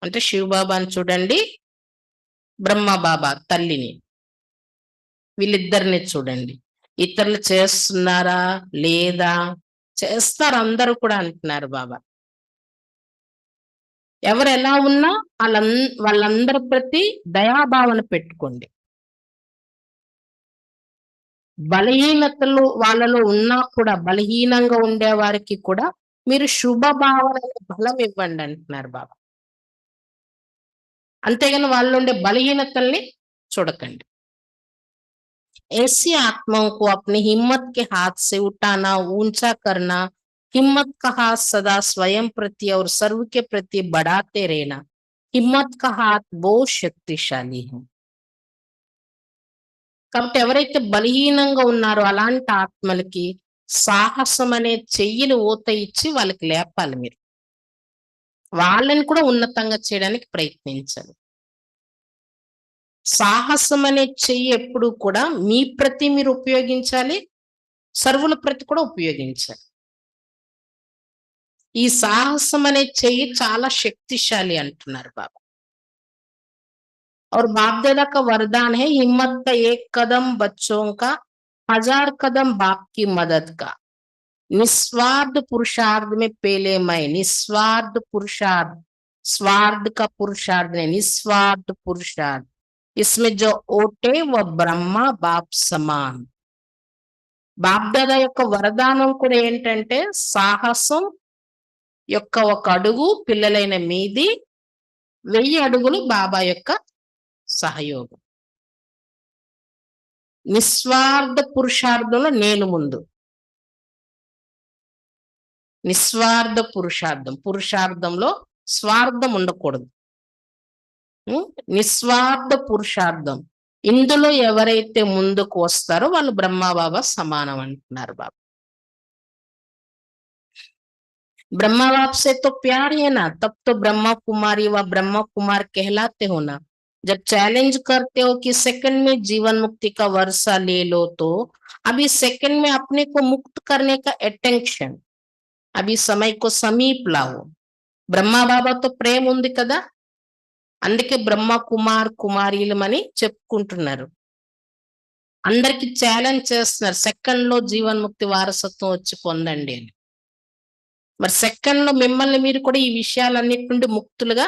అంటే శివ బాబాని చూడండి, బ్రహ్మ బాబా తల్లిని, వీళ్ళిద్దరిని చూడండి. ఇతరులు చేస్తున్నారా లేదా, చేస్తారు అందరూ కూడా అంటున్నారు బాబా. ఎవరు ఎలా ఉన్నా వాళ్ళందరి ప్రతి దయాభావన పెట్టుకోండి. బలహీనతలు వాళ్ళలో ఉన్నా కూడా, బలహీనంగా ఉండే వారికి కూడా మీరు శుభ భావన బలం ఇవ్వండి అంటున్నారు బాబా. అంతేగాని వాళ్ళు ఉండే బలహీనతల్ని చూడకండి. ऐसी आत्माओं को अपनी हिम्मत के हाथ से उठाना, ऊंचा करना. हिम्मत का हाथ सदा स्वयं प्रति और सर्व के प्रति बढ़ाते रहना. हिम्मत का हाथ बहुत शक्तिशाली है. కాబట్టి ఎవరైతే బలహీనంగా ఉన్నారో అలాంటి ఆత్మలకి సాహసం అనే చెయ్యిని ఊత ఇచ్చి వాళ్ళకి లేపాలి. మీరు వాళ్ళని కూడా ఉన్నతంగా చేయడానికి ప్రయత్నించాలి. సాహసం అనే చెయ్యి ఎప్పుడు కూడా మీ ప్రతి మీరు ఉపయోగించాలి, సర్వుల ప్రతి కూడా ఉపయోగించాలి. ఈ సాహసం అనే చెయ్యి చాలా శక్తిశాలి అంటున్నారు బాబా. और बाप दादा का वरदान है, हिम्मत का एक कदम बच्चों का, 1000 कदम बाप की मदद का. निस्वार्थ पुरुषार्थ में पहले मैं, निस्वार्थ पुरुषार्थ, स्वार्थ का पुरुषार्थ नहीं, निस्वार्थ पुरुषार्थ. इसमें जो ओटे वह ब्रह्मा बाप समान. బాప్ దాదా యొక్క వరదానం కూడా ఏంటంటే సాహసం యొక్క 1 అడుగు పిల్లలైన మీది, 1000 అడుగులు బాబా యొక్క సహయోగం. నిస్వార్థ పురుషార్థంలో నేను ముందు. నిస్వార్థ పురుషార్థంలో స్వార్థం ఉండకూడదు. నిస్వార్థ పురుషార్థం. ఇందులో ఎవరైతే ముందుకు వస్తారో వాళ్ళు బ్రహ్మ బాబా సమానం అంటున్నారు బాబా. ब्रह्मा बाप से तो प्यार है ना, तब तो ब्रह्मा कुमारी व ब्रह्मा कुमार कहलाते हो ना। जब चैलेंज करते हो कि सेकंड में जीवन मुक्ति का वर्षा ले लो, तो अभी सेकंड में अपने को मुक्त करने का अटेंशन, अभी समय को समीप लाओ. బ్రహ్మ బాబాతో ప్రేమ ఉంది కదా, అందుకే బ్రహ్మ కుమార్ కుమారీలమని చెప్పుకుంటున్నారు. అందరికి ఛాలెంజ్ చేస్తున్నారు, సెకండ్ లో జీవన్ముక్తి వారసత్వం వచ్చి పొందండి అని. మరి సెకండ్ లో మిమ్మల్ని మీరు కూడా ఈ విషయాలన్నిటి నుండి ముక్తులుగా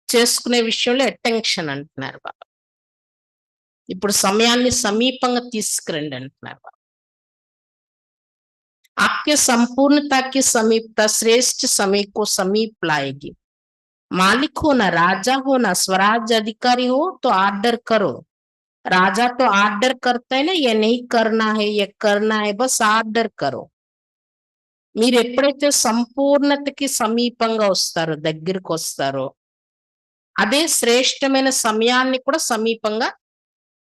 చేసుకునే విషయంలో అటెన్షన్ అంటున్నారు బాబా. ఇప్పుడు సమయాన్ని సమీపంగా తీసుకురండి అంటున్నారు బాబా. आपके संपूर्णता की समीपता श्रेष्ठ समय को समीप लाएगी. मालिक हो ना, राजा हो ना, स्वराज अधिकारी हो तो आर्डर करो. राजा तो आर्डर करता है ना, ये नहीं करना है, ये करना है, बस आर्डर करो. మీరు ఎప్పుడైతే సంపూర్ణతకి సమీపంగా వస్తారో, దగ్గరికి వస్తారో, అదే శ్రేష్టమైన సమయాన్ని కూడా సమీపంగా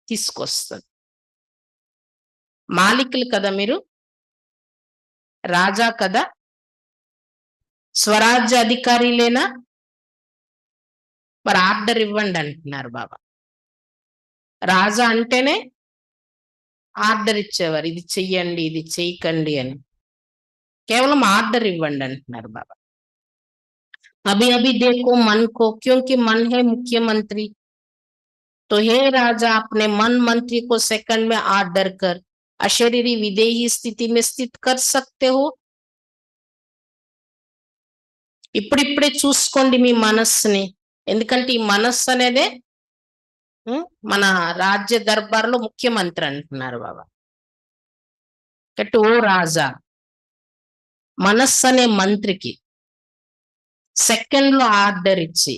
తీసుకొస్తుంది. మాలికులు కదా మీరు, రాజా కదా, స్వరాజ్య అధికారిలేనా, మరి ఆర్డర్ ఇవ్వండి అంటున్నారు బాబా. రాజా అంటేనే ఆర్డర్ ఇచ్చేవారు, ఇది చెయ్యండి, ఇది చెయ్యకండి అని. కేవలం ఆర్డర్ ఇవ్వండి అంటున్నారు బాబా. अभी अभी देखो मन को, क्योंकि मन है मुख्यमंत्री, तो हे राजा अपने मन मंत्री को सेकंड में आर्डर कर अशरीरी विदेही स्थिति में स्थित कर सकते हो. ఇప్పుడిప్పుడే చూసుకోండి మీ మనస్సుని, ఎందుకంటే ఈ మనస్సు అనేదే మన రాజ్య దర్బార్లో ముఖ్యమంత్రి అంటున్నారు బాబా. కట్టు ఓ రాజా, మనస్సు అనే మంత్రికి సెకండ్ లో ఆర్డర్ ఇచ్చి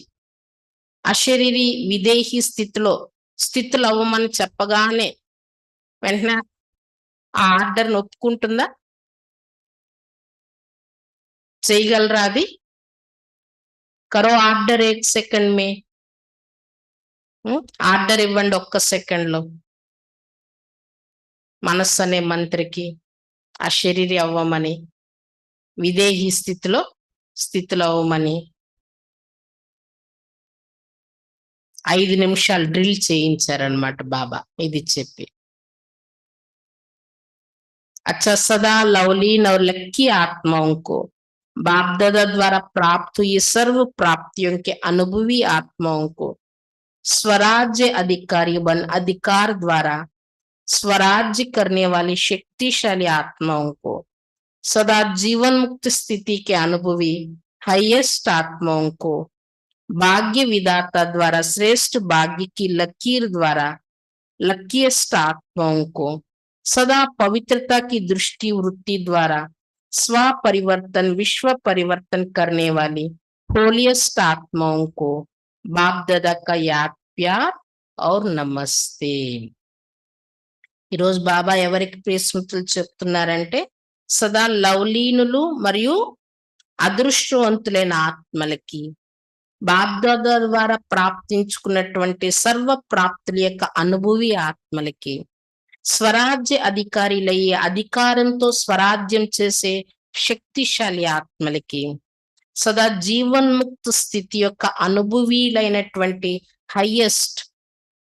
అశరీరి విదేహీ స్థితులు అవ్వమని చెప్పగానే వెంటనే ఆ ఆర్డర్ని ఒప్పుకుంటుందా, చేయగలరా అది? కరో ఆర్డర్ 1 సెకండ్ మే, ఆర్డర్ ఇవ్వండి 1 సెకండ్ లో. మనస్సు అనే మంత్రికి అశరీరి అవ్వమని, విదేహీ స్థితిలో అవ్వమని 5 నిమిషాలు డ్రిల్ చేయించారనమాట బాబా ఇది చెప్పి. अच्छा सदा लवलीन और लक्की आत्माओं को बाप दादा द्वारा प्राप्त हुई सर्व प्राप्तियों के अनुभवी आत्माओं को स्वराज्य अधिकारी बन अधिकार द्वारा स्वराज्य करने वाली शक्तिशाली आत्माओं को सदा जीवन मुक्त स्थिति के अनुभवी हाईएस्ट आत्माओं को भाग्य विधाता द्वारा श्रेष्ठ भाग्य की लकीर द्वारा लकीएस्ट आत्माओं को सदा पवित्रता की दृष्टि वृत्ति द्वारा स्व परिवर्तन विश्व परिवर्तन करने वाली होलियस्ट आत्माओं को बाप दादा का याद प्यार और नमस्ते. ఈరోజు బాబా ఎవరికి ప్రియ స్మృతులు చెప్తున్నారంటే, సదా లవలీనులు మరియు అదృష్టవంతులైన ఆత్మలకి, బాప్దాదా ద్వారా ప్రాప్తించుకున్నటువంటి సర్వ ప్రాప్తుల యొక్క అనుభవి ఆత్మలకి, స్వరాజ్య అధికారులయ్యే అధికారంతో స్వరాజ్యం చేసే శక్తిశాలి ఆత్మలకి, సదా జీవన్ముక్త స్థితి యొక్క అనుభవీలైనటువంటి హైయెస్ట్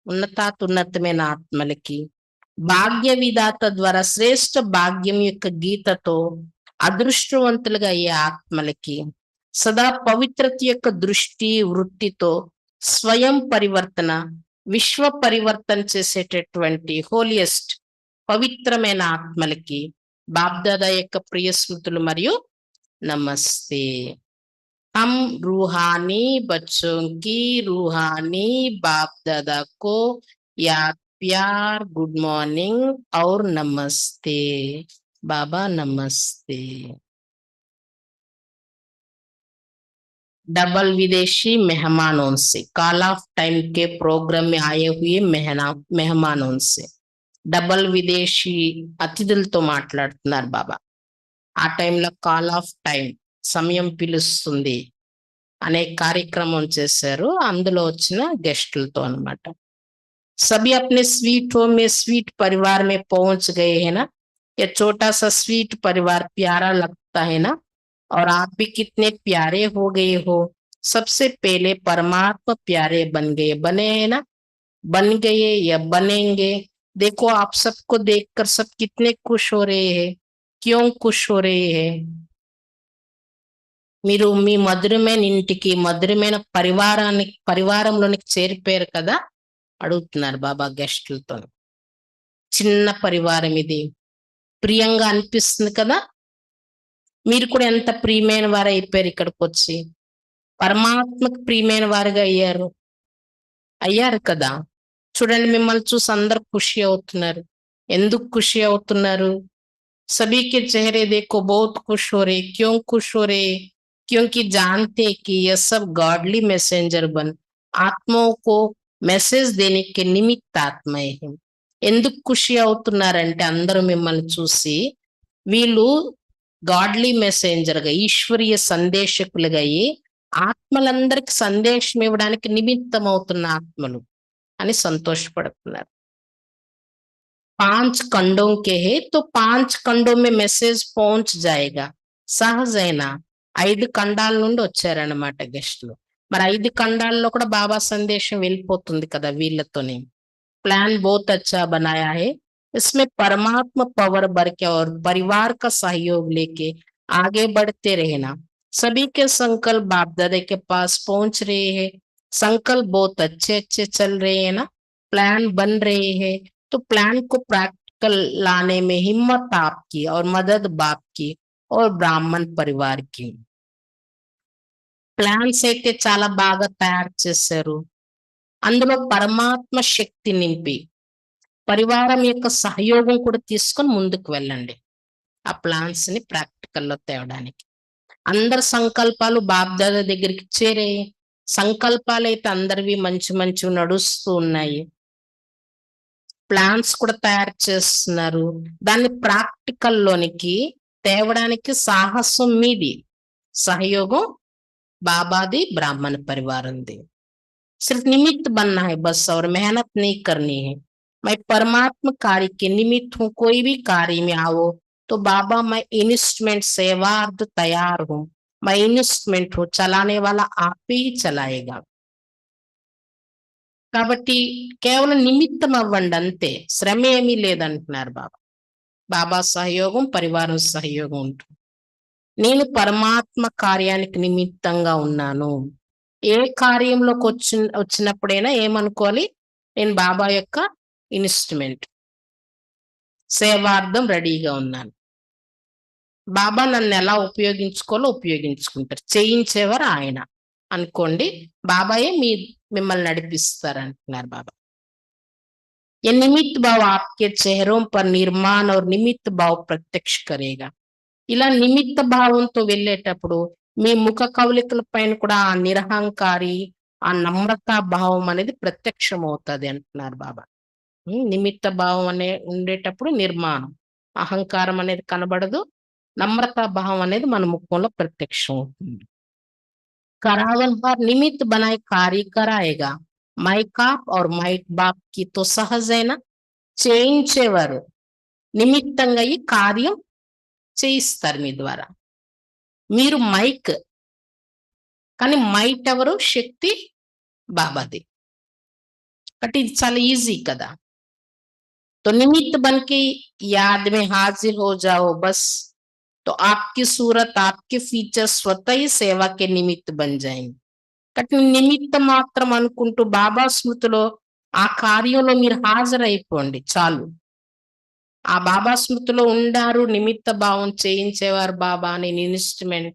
ఉన్నతమైన ఆత్మలకి, భాగ్య విధాత ద్వారా శ్రేష్ఠ భాగ్యం యొక్క గీతతో అదృష్టవంతులుగా అయ్యే ఆత్మలకి, సదా పవిత్రత యొక్క దృష్టి వృత్తితో స్వయం పరివర్తన విశ్వ పరివర్తన చేసేటటువంటి హోలియస్ట్ పవిత్రమైన ఆత్మలకి బాప్దాదా యొక్క ప్రియ స్మృతులు మరియు నమస్తే. हम रूहानी बच्चों की रूहानी बाप दादा को याद प्यार गुड मॉर्निंग और नमस्ते. बाबा नमस्ते. डबल विदेशी मेहमानों से, कॉल ऑफ टाइम के प्रोग्राम में आए हुए मेहमानों से, డబల్ విదేశీ అతిథులతో మాట్లాడుతున్నారు బాబా. ఆ టైంలో కాల్ ఆఫ్ టైం, సమయం పిలుస్తుంది అనే కార్యక్రమం చేశారు. అందులో వచ్చిన గెస్టులతో అన్నమాట. सभी अपने स्वीट होम में स्वीट परिवार में पहुंच गए हैं ना. ये छोटा सा स्वीट परिवार प्यारा लगता है ना. और आप भी कितने प्यारे हो गए हो. सबसे पहले परमात्मा प्यारे बन गए, बने हैं ना, बन गए या बनेंगे. देखो आप सबको देखकर सब कितने खुश हो रहे हैं. क्यों खुश हो रहे हैं. మీరు మీ మధురమైన ఇంటికి, మధురమైన పరివారంలోనికి చేరిపోయారు కదా అడుగుతున్నారు బాబా గెస్టులతో. చిన్న పరివారం ఇది, ప్రియంగా అనిపిస్తుంది కదా. మీరు కూడా ఎంత ప్రియమైన వారు అయిపోయారు ఇక్కడికి వచ్చి. పరమాత్మకు ప్రియమైన వారుగా అయ్యారు కదా. చూడండి, మిమ్మల్ని చూసి అందరు ఖుషి అవుతున్నారు. ఎందుకు ఖుషి అవుతున్నారు. सभी के चेहरे देखो बहुत खुश हो रहे. क्यों खुश हो रहे. क्योंकि जानते कि यह सब गॉडली मैसेंजर बन आत्माओं को మెసేజ్ దేని నిమిత్త ఆత్మయే. ఎందుకు ఖుషి అవుతున్నారంటే అందరూ మిమ్మల్ని చూసి వీళ్ళు గాడ్లీ మెసెంజర్గా, ఈశ్వరీయ సందేశకులుగా అయ్యి ఆత్మలందరికి సందేశం ఇవ్వడానికి నిమిత్తం అవుతున్న ఆత్మలు అని సంతోషపడుతున్నారు. 5 खंडों के है तो 5 खंडों में మెసేజ్ పहुंच जाएगा. సహజైన 5 ఖండాల నుండి వచ్చారన్నమాట గెస్టులు. మరి 5 ఖండాల్లో కూడా బాబా సందేశం వెళ్ళిపోతుంది కదా వీళ్ళతోనే. प्लान बहुत अच्छा बनाया है. इसमें परमात्मा पावर भर के और परिवार का सहयोग लेके आगे बढ़ते रहना. सभी के संकल्प बाप दादा के पास पहुंच रहे हैं. संकल्प बहुत अच्छे अच्छे चल रहे हैं ना. प्लान बन रहे हैं. तो प्लान को प्रैक्टिकल लाने में हिम्मत आपकी और मदद बाप की और ब्राह्मण परिवार की. ప్లాన్స్ అయితే చాలా బాగా తయారు చేశారు. అందులో పరమాత్మ శక్తి నింపి పరివారం యొక్క సహయోగం కూడా తీసుకొని ముందుకు వెళ్ళండి ఆ ప్లాన్స్ ని ప్రాక్టికల్లో తేవడానికి. అందరి సంకల్పాలు బాబ్దాదా దగ్గరికి చేరే. సంకల్పాలు అయితే అందరివి మంచి మంచివి నడుస్తూ ఉన్నాయి. ప్లాన్స్ కూడా తయారు చేస్తున్నారు. దాన్ని ప్రాక్టికల్లోనికి తేవడానికి సాహసం మీది, సహయోగం బాబాది, బ్రాహ్మణ పరివారంది. सिर्फ निमित्त बनना है बस और मेहनत नहीं करनी है. मैं परमात्मा कार्य के निमित्त हूँ. कोई भी कार्य में आओ तो बाबा मैं इन्वेस्टमेंट सेवार्थ तैयार हूँ. मैं इन्वेस्टमेंट हूँ, चलाने वाला आप ही चलाएगा. కాబట్టి కేవలం నిమిత్తం అవ్వండి అంతే, శ్రమ ఏమీ లేదంటున్నారు బాబా. బాబా సహయోగం, పరివారం సహయోగం ఉంటుంది. నేను పరమాత్మ కార్యానికి నిమిత్తంగా ఉన్నాను. ఏ కార్యంలోకి వచ్చినప్పుడైనా ఏమనుకోవాలి, నేను బాబా యొక్క ఇన్స్ట్రుమెంట్, సేవార్థం రెడీగా ఉన్నాను. బాబా నన్ను ఎలా ఉపయోగించుకోవాలో ఉపయోగించుకుంటారు. చేయించేవారు ఆయన అనుకోండి. బాబాయే మిమ్మల్ని నడిపిస్తారు అంటున్నారు బాబా. ये निमित्त भाव आपके चेहरों पर निर्माण और निमित्त भाव प्रत्यक्ष करेगा. ఇలా నిమిత్త భావంతో వెళ్ళేటప్పుడు మీ ముఖ కవలికల పైన కూడా ఆ నిరహంకారి, ఆ నమ్రతా భావం అనేది ప్రత్యక్షం అవుతుంది అంటున్నారు బాబా. నిమిత్త భావం అనే ఉండేటప్పుడు నిర్మాణం, అహంకారం అనేది కనబడదు. నమ్రతా భావం అనేది మన ముఖంలో ప్రత్యక్షం అవుతుంది. करावन पर निमित्त बनाए कार्य कराएगा. మైకాప్ और మైక్ బాప్ కి తో సహజైన చేయించేవారు నిమిత్తంగా ఈ కార్యం చేయిస్తారు మీ ద్వారా. మీరు మైక్, కానీ మైట్ ఎవరు, శక్తి బాబాది. బట్ ఇది చాలా ఈజీ కదా. तो निमित्त बन के याद में हाजिर हो जाओ बस, तो आपकी सूरत, आपके फीचर स्वतः ही सेवा के निमित्त बन जाएंगे. కాబట్టి నిమిత్తం మాత్రం అనుకుంటూ బాబా స్మృతిలో ఆ కార్యంలో మీరు హాజరైపోండి చాలు. ఆ బాబా స్మృతిలో ఉండారు, నిమిత్త భావం చేయించేవారు బాబా, నేను ఇన్స్ట్రుమెంట్,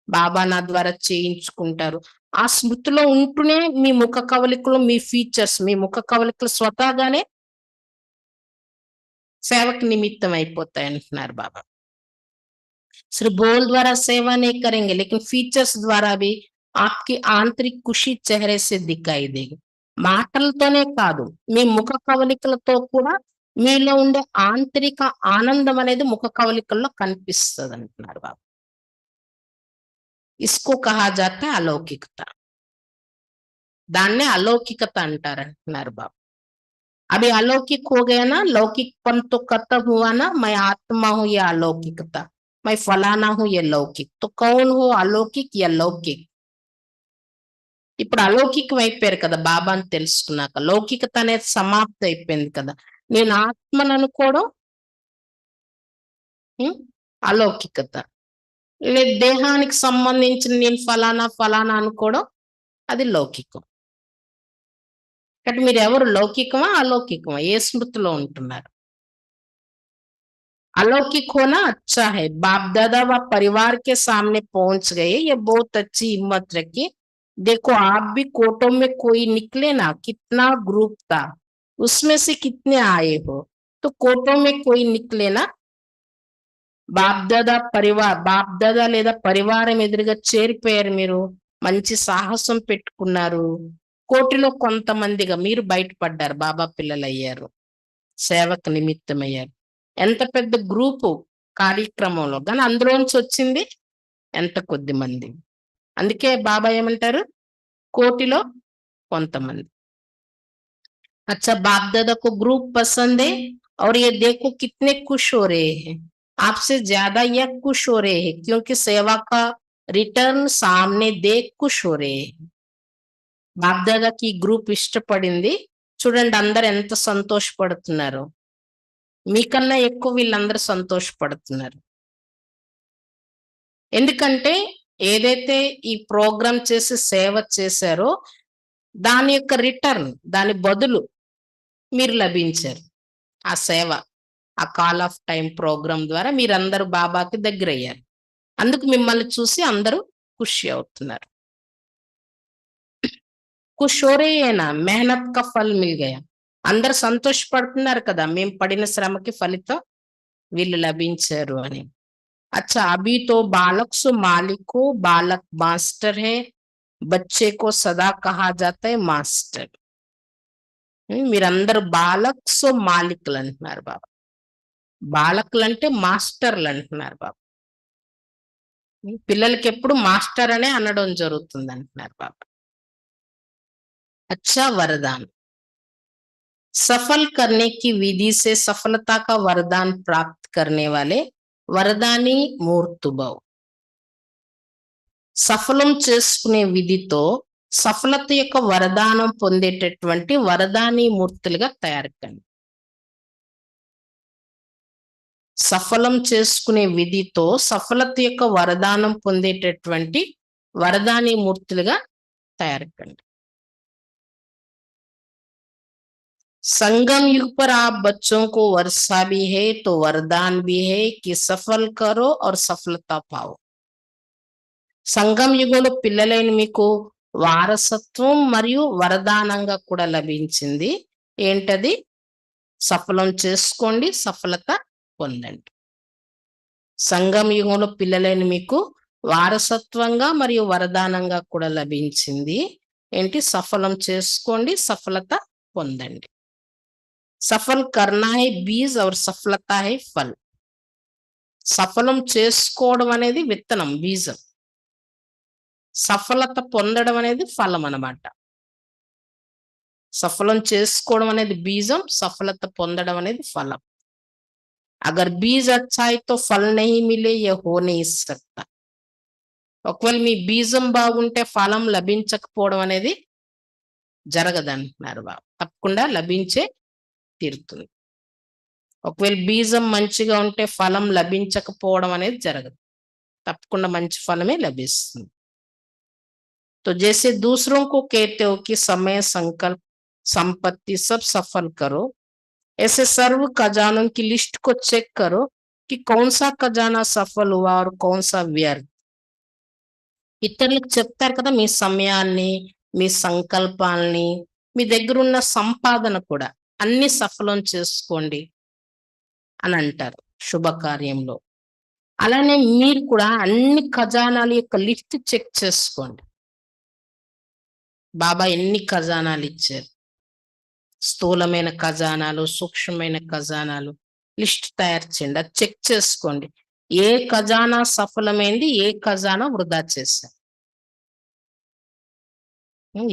బాబా నా ద్వారా చేయించుకుంటారు. ఆ స్మృతిలో ఉంటూనే మీ ముఖ కవలికలు, మీ ఫీచర్స్, మీ ముఖ కవలికలు స్వతహాగానే సేవకు నిమిత్తం అయిపోతాయి అంటున్నారు బాబా. सिर्फ बोल द्वारा सेवा नहीं करेंगे लेकिन फीचर्स द्वारा भी आपकी आंतरिक खुशी चेहरे से दिखाई देगी. మాటలతోనే కాదు, మీ ముఖ కవలికలతో కూడా మీలో ఉండే ఆంతరిక ఆనందం అనేది ముఖ కవలికల్లో కనిపిస్తదంటున్నారు బాబు. ఇస్కో కహా జాతా है अलौकिकता. దాన్నే అలౌకికత అంటారంటున్నారు బాబు. अभी अलौकिक हो गया ना, लौकिकपन तो खत्म हुआ ना, मैं आत्मा हूं या अलौकिकता, मैं फलाना हूं ये लौकिक. तो कौन हो, अलौकिक या लौकिक? ఇప్పుడు అలౌకికం అయిపోయారు కదా బాబాని తెలుసుకున్నాక. లౌకికత అనేది సమాప్తి అయిపోయింది కదా. నేను ఆత్మను అనుకోవడం అలౌకికత. లేదు, దేహానికి సంబంధించిన నేను ఫలానా ఫలానా అనుకోవడం అది లౌకికం. కాబట్టి మీరు ఎవరు, లౌకికమా అలౌకికమా? ఏ స్మృతిలో ఉంటున్నారు? अलौकिक होना अच्छा है. बाप दादा व परिवार के सामने पहुंच गए, ये बहुत अच्छी हिम्मत रखी. देखो आप भी कोटों में कोई निकले ना, कितना ग्रुप था, उसमें से कितने आए हो. तो कोटों में कोई निकले ना, బాప్ దాదా లేదా పరివారం ఎదురుగా చేరిపోయారు. మీరు మంచి సాహసం పెట్టుకున్నారు. కోటిలో కొంతమందిగా మీరు బయటపడ్డారు, బాబా పిల్లలు అయ్యారు, సేవకు నిమిత్తమయ్యారు. ఎంత పెద్ద గ్రూపు కార్యక్రమంలో, కానీ అందులోంచి వచ్చింది ఎంత కొద్ది మంది. అందుకే బాబా ఏమంటారు, కోటిలో కొంతమంది. अच्छा बाप दादा को ग्रुप पसंद है और ये देखो कितने खुश हो रहे हैं. आपसे ज्यादा ये खुश हो रहे हैं क्योंकि सेवा का रिटर्न सामने देख खुश हो रहे हैं. బాప్ దాదాకి ఈ గ్రూప్ ఇష్టపడింది. చూడండి అందరు ఎంత సంతోషపడుతున్నారు. మీకన్నా ఎక్కువ వీళ్ళందరూ సంతోషపడుతున్నారు. ఎందుకంటే ఏదైతే ఈ ప్రోగ్రాం చేసి సేవ చేశారో దాని యొక్క రిటర్న్, దాని బదులు మీరు లభించారు. ఆ సేవ, ఆ కాల్ ఆఫ్ టైం ప్రోగ్రాం ద్వారా మీరందరూ బాబాకి దగ్గరయ్యారు. అందుకు మిమ్మల్ని చూసి అందరూ ఖుషి అవుతున్నారు. ఖుష్ హో రహే హై నా, మెహనత్ కా ఫల్ మిల్ గయా. అందరు సంతోషపడుతున్నారు కదా, మేము పడిన శ్రమకి ఫలితం వీళ్ళు లభించారు అని. अच्छा अभी तो बालक सो मालिक को, बालक मास्टर है, बच्चे को सदा कहा जाता है మాస్టర్. మీరందరూ బాలక్ సో మాలికులు అంటున్నారు బాబా. బాలకులు అంటే మాస్టర్లు అంటున్నారు బాబా. పిల్లలకి ఎప్పుడు మాస్టర్ అనే అనడం జరుగుతుంది అంటున్నారు బాబా. अच्छा वरदान, सफल करने की विधि से सफलता का वरदान प्राप्त करने वाले వరదాని మూర్తుభవ్. సఫలం చేసుకునే విధితో సఫలత యొక్క వరదానం పొందేటటువంటి వరదాని మూర్తులుగా తయారుకండి. సఫలం చేసుకునే విధితో సఫలత యొక్క వరదానం పొందేటటువంటి వరదాని మూర్తులుగా తయారుకండి. संगम युग पर आप बच्चों को वर्षा भी है तो वरदान भी है कि सफल करो और सफलता पाओ. సంగం యుగంలో పిల్లలైన మీకు వారసత్వం మరియు వరదానంగా కూడా లభించింది. ఏంటది? సఫలం చేసుకోండి, సఫలత పొందండి. సంగం యుగంలో పిల్లలైన మీకు వారసత్వంగా మరియు వరదానంగా కూడా లభించింది. ఏంటి? సఫలం చేసుకోండి, సఫలత పొందండి. సఫల్ కర్నా హై బీజ్ और సఫలతా హై ఫల్. సఫలం చేసుకోవడం అనేది విత్తనం, బీజం. సఫలత పొందడం అనేది ఫలం అన్నమాట. సఫలం చేసుకోవడం అనేది బీజం, సఫలత పొందడం అనేది ఫలం. అగర్ బీజ్ అచ్చా హై తో ఫల్ నహీ మిలే యే హో నహీ సక్తా. ఒకవేళ మీ బీజం బాగుంటే ఫలం లభించకపోవడం అనేది జరగదంటున్నారు బాబు. తప్పకుండా లభించే తీరుతుంది. ఒకవేళ బీజం మంచిగా ఉంటే ఫలం లభించకపోవడం అనేది జరగదు. తప్పకుండా మంచి ఫలమే లభిస్తుంది. तो जैसे दूसरों को कहते हो कि समय, संकल्प, संपत्ति सब सफल करो, ऐसे सर्व खजानों की लिस्ट को चेक करो कि कौन सा खजाना सफल हुआ और कौन सा व्यर्थ. ఇతరులకు చెప్తారు కదా మీ సమయాన్ని, మీ సంకల్పాల్ని, మీ దగ్గర ఉన్న సంపాదన కూడా అన్ని సఫలం చేసుకోండి అని అంటారు శుభకార్యంలో. అలానే మీరు కూడా అన్ని ఖజానాల యొక్క లిస్ట్ చెక్ చేసుకోండి. బాబా ఎన్ని ఖజానాలు ఇచ్చారు, స్థూలమైన ఖజానాలు, సూక్ష్మమైన ఖజానాలు. లిస్ట్ తయారు చేయండి, అది చెక్ చేసుకోండి. ఏ ఖజానా సఫలమైంది, ఏ ఖజానా వృధా చేశారు.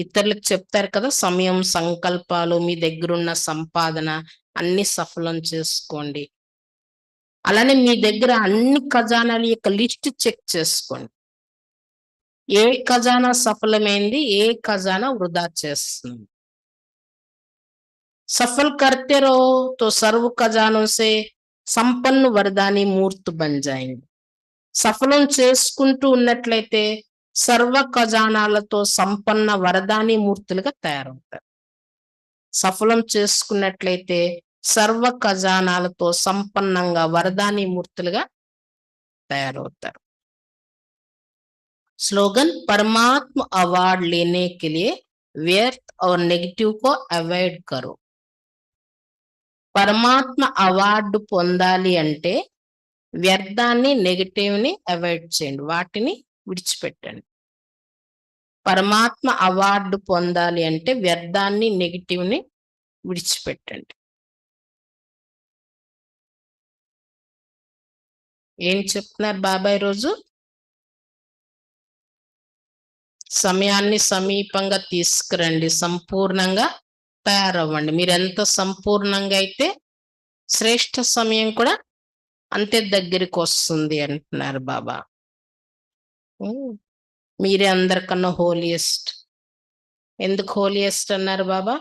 ఇతరులకు చెప్తారు కదా, సమయం, సంకల్పాలు, మీ దగ్గరున్న సంపాదన అన్ని సఫలం చేసుకోండి. అలానే మీ దగ్గర అన్ని ఖజానాల యొక్క లిస్ట్ చెక్ చేసుకోండి. ఏ ఖజానా సఫలమైంది, ఏ ఖజానా వృధా చేస్తుంది. सफल करते रहो तो सर्व खजानों से సంపన్ను వరదాని మూర్తి బన్ జాయింగ్. సఫలం చేసుకుంటూ ఉన్నట్లయితే సర్వ ఖజానాలతో సంపన్న వరదాని మూర్తులుగా తయారవుతారు. సఫలం చేసుకున్నట్లయితే సర్వ ఖజానాలతో సంపన్నంగా వరదాని మూర్తులుగా తయారవుతారు. स्लोगन, परमात्मा अवार्ड लेने के लिए व्यर्थ और नेगेटिव को अवॉइड करो. పరమాత్మ అవార్డు పొందాలి అంటే వ్యర్థాన్ని, నెగటివ్ ని అవాయిడ్ చేయండి, వాటిని విడిచిపెట్టండి. పరమాత్మ అవార్డు పొందాలి అంటే వ్యర్థాన్ని, నెగటివ్ ని విడిచిపెట్టండి. ఏం చెప్తున్నారు బాబాయ్ రోజు? సమయాన్ని సమీపంగా తీసుకురండి, సంపూర్ణంగా తయారవ్వండి. మీరు ఎంత సంపూర్ణంగా అయితే శ్రేష్ఠ సమయం కూడా అంతే దగ్గరికి వస్తుంది అంటున్నారు బాబా. మీరే అందరికన్నా హోలియెస్ట్. ఎందుకు హోలియెస్ట్ అన్నారు బాబా?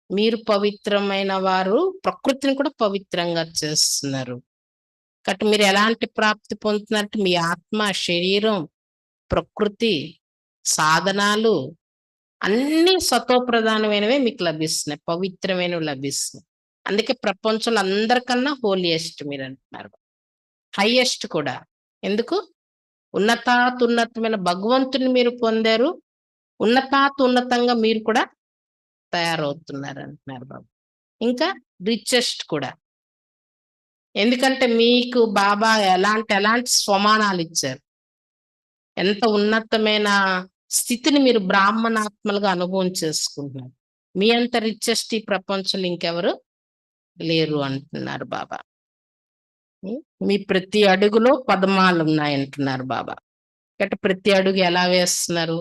మీరు పవిత్రమైన వారు ప్రకృతిని కూడా పవిత్రంగా చేస్తున్నారు. కాబట్టి మీరు ఎలాంటి ప్రాప్తి పొందుతున్నట్టు మీ ఆత్మ, శరీరం, ప్రకృతి, సాధనాలు అన్ని సతోప్రధానమైనవే మీకు లభిస్తున్నాయి, పవిత్రమైనవి లభిస్తున్నాయి. అందుకే ప్రపంచంలో అందరికన్నా హోలియెస్ట్ మీరు అంటున్నారు, హైయెస్ట్ కూడా. ఎందుకు? ఉన్నతాతున్నతమైన భగవంతుని మీరు పొందారు, ఉన్నతాతున్నతంగా మీరు కూడా తయారవుతున్నారు అంటున్నారు బాబు. ఇంకా రిచెస్ట్ కూడా. ఎందుకంటే మీకు బాబా ఎలాంటి స్వమానాలు ఇచ్చారు. ఎంత ఉన్నతమైన స్థితిని మీరు బ్రాహ్మణాత్మలుగా అనుభవం చేసుకుంటున్నారు. మీ అంత రిచెస్ట్ ఈ ప్రపంచంలో ఇంకెవరు లేరు అంటున్నారు బాబా. మీ ప్రతి అడుగులో పద్మాలు ఉన్నాయంటున్నారు బాబా. కాబట్టి ప్రతి అడుగు ఎలా వేస్తున్నారు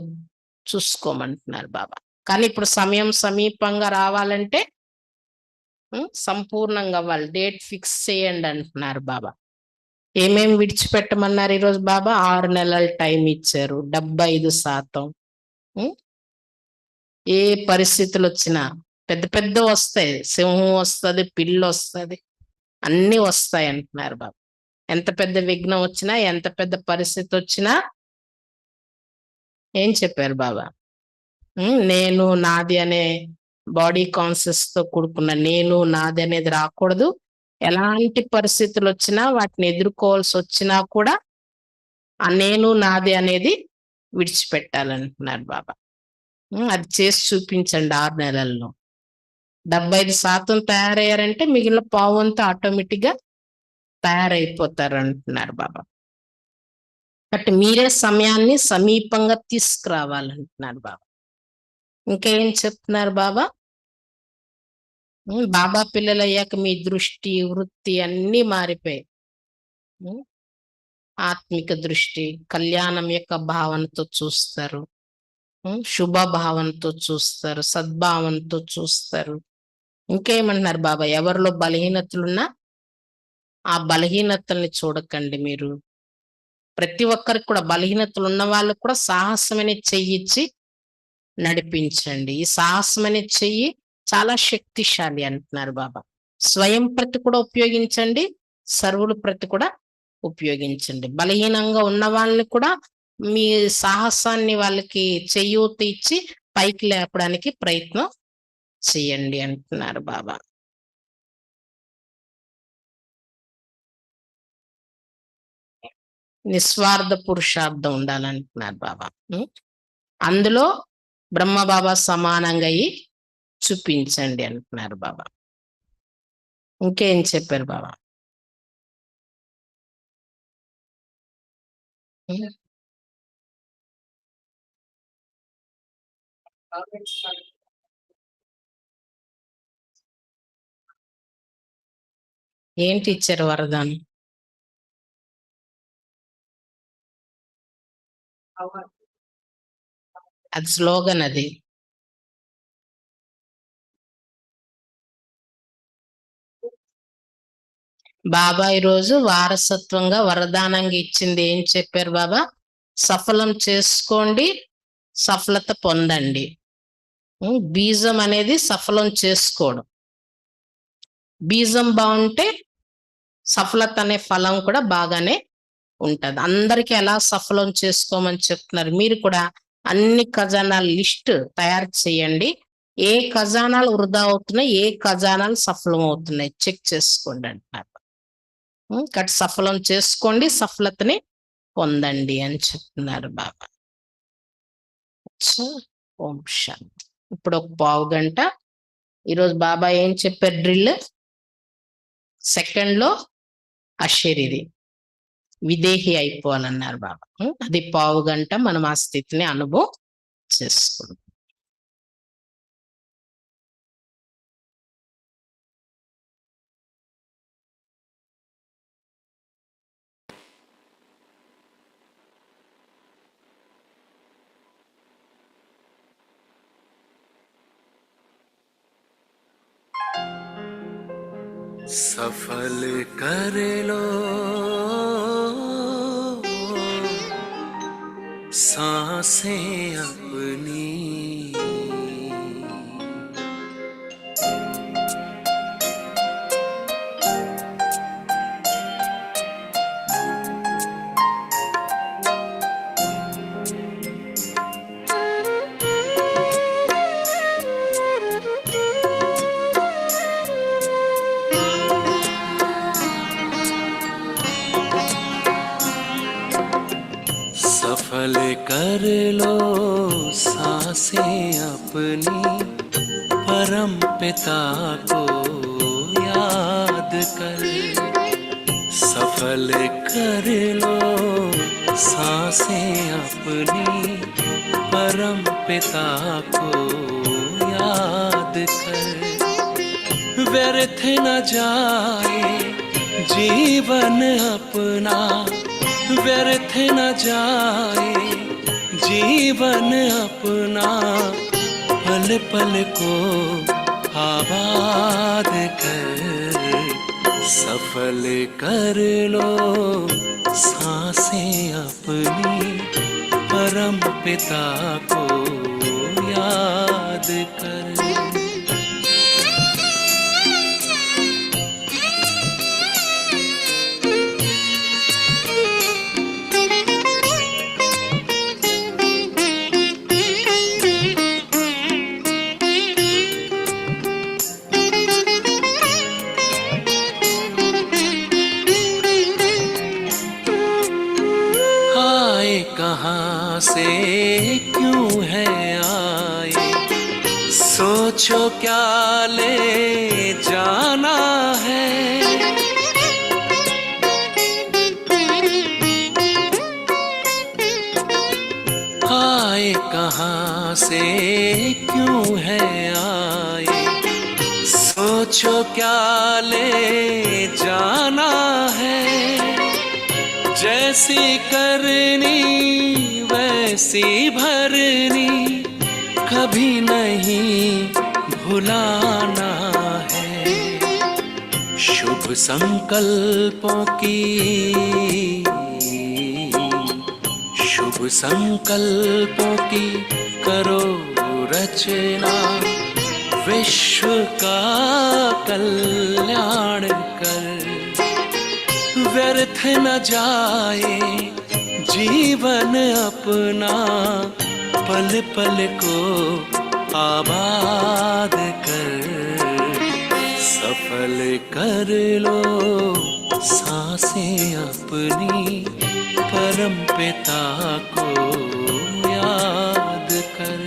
చూసుకోమంటున్నారు బాబా. కానీ ఇప్పుడు సమయం సమీపంగా రావాలంటే సంపూర్ణంగా అవ్వాలి, డేట్ ఫిక్స్ చేయండి అంటున్నారు బాబా. ఏమేమి విడిచిపెట్టమన్నారు ఈరోజు బాబా? 6 నెలల టైం ఇచ్చారు, 75%. ఏ పరిస్థితులు వచ్చినా పెద్ద పెద్ద వస్తాయి, సింహం వస్తుంది, పిల్లి వస్తుంది, అన్ని వస్తాయి అంటున్నారు బాబా. ఎంత పెద్ద విఘ్నం వచ్చినా, ఎంత పెద్ద పరిస్థితి వచ్చినా ఏం చెప్పారు బాబా? నేను నాది అనే బాడీ కాన్షియస్ తో కూడుకున్న నేను నాది అనేది రాకూడదు. ఎలాంటి పరిస్థితులు వచ్చినా, వాటిని ఎదుర్కోవాల్సి వచ్చినా కూడా ఆ నేను నాది అనేది విడిచిపెట్టాలంటున్నారు బాబా. అది చేసి చూపించండి 6 నెలల్లో. 75% తయారయ్యారంటే మిగిలిన పావంతా ఆటోమేటిక్ గా తయారైపోతారు అంటున్నారు బాబా. కాబట్టి మీరే సమయాన్ని సమీపంగా తీసుకురావాలంటున్నారు బాబా. ఇంకేం చెప్తున్నారు బాబా? బాబా పిల్లలు అయ్యాక మీ దృష్టి, వృత్తి అన్నీ మారిపోయాయి. ఆత్మిక దృష్టి, కళ్యాణం యొక్క భావనతో చూస్తారు, శుభ భావనతో చూస్తారు, సద్భావనతో చూస్తారు. ఇంకేమంటున్నారు బాబా? ఎవరిలో బలహీనతలున్నా ఆ బలహీనతల్ని చూడకండి మీరు. ప్రతి ఒక్కరికి కూడా బలహీనతలు ఉన్న వాళ్ళకు కూడా సాహసమనే చెయ్యిచ్చి నడిపించండి. ఈ సాహసమనే చెయ్యి చాలా శక్తిశాలి అంటున్నారు బాబా. స్వయం ప్రతి కూడా ఉపయోగించండి, సర్వుల ప్రతి కూడా ఉపయోగించండి. బలహీనంగా ఉన్న వాళ్ళని కూడా మీ సాహసాన్ని వాళ్ళకి చేయూత ఇచ్చి పైకి లేపడానికి ప్రయత్నం చేయండి అంటున్నారు బాబా. నిస్వార్థ పురుషార్థం ఉండాలంటున్నారు బాబా. అందులో బ్రహ్మ బాబా సమానంగా అయ్యి చూపించండి అంటున్నారు బాబా. ఇంకేం చెప్పారు బాబా? ఏంటి ఇచ్చారు వరదానం? అది స్లోగన్. అది బాబా ఈరోజు వారసత్వంగా వరదానంగా ఇచ్చింది ఏం చెప్పారు బాబా? సఫలం చేసుకోండి, సఫలత పొందండి. బీజం అనేది సఫలం చేసుకోవడం. బీజం బాగుంటే సఫలత అనే ఫలం కూడా బాగానే ఉంటది. అందరికీ ఎలా సఫలం చేసుకోమని చెప్తున్నారు. మీరు కూడా అన్ని ఖజానాల లిస్ట్ తయారు చేయండి. ఏ ఖజానాలు వృధా అవుతున్నాయి, ఏ ఖజానాలు సఫలం అవుతున్నాయి చెక్ చేసుకోండి అంటున్నారు. కాబట్టి సఫలం చేసుకోండి, సఫలతని పొందండి అని చెప్తున్నారు బాబా. ఓం శాంతి. ఇప్పుడు ఒక పావు గంట ఈరోజు బాబా ఏం చెప్పారు? డ్రిల్ సెకండ్లో అశరీరి విదేహి అయిపోవాలన్నారు బాబా. అది పావు గంట మనం ఆ స్థితిని అనుభవం చేసుకుంటాం. सफल कर लो सांसें अपनी, सफल कर लो सांसें अपनी, परम पिता को याद कर। सफल कर लो सांसें अपनी, परम पिता को याद कर। व्यर्थ न जाए जीवन अपना, व्यर्थ न जाए जीवन अपना, पल पल को आबाद कर। सफल कर लो सांसें अपनी, परम पिता को याद कर। कहाँ से क्यों है आए, सोचो क्या ले जाना है। आए कहाँ से क्यों है आए, सोचो क्या ले जाना है। जैसी करनी वैसी भरनी, कभी नहीं भुलाना है। शुभ संकल्पों की, शुभ संकल्पों की करो रचना, विश्व का कल्याण कर। व्यर्थ न जाए जीवन अपना, पल पल को आबाद कर। सफल कर लो सांसें अपनी, परम पिता को याद कर।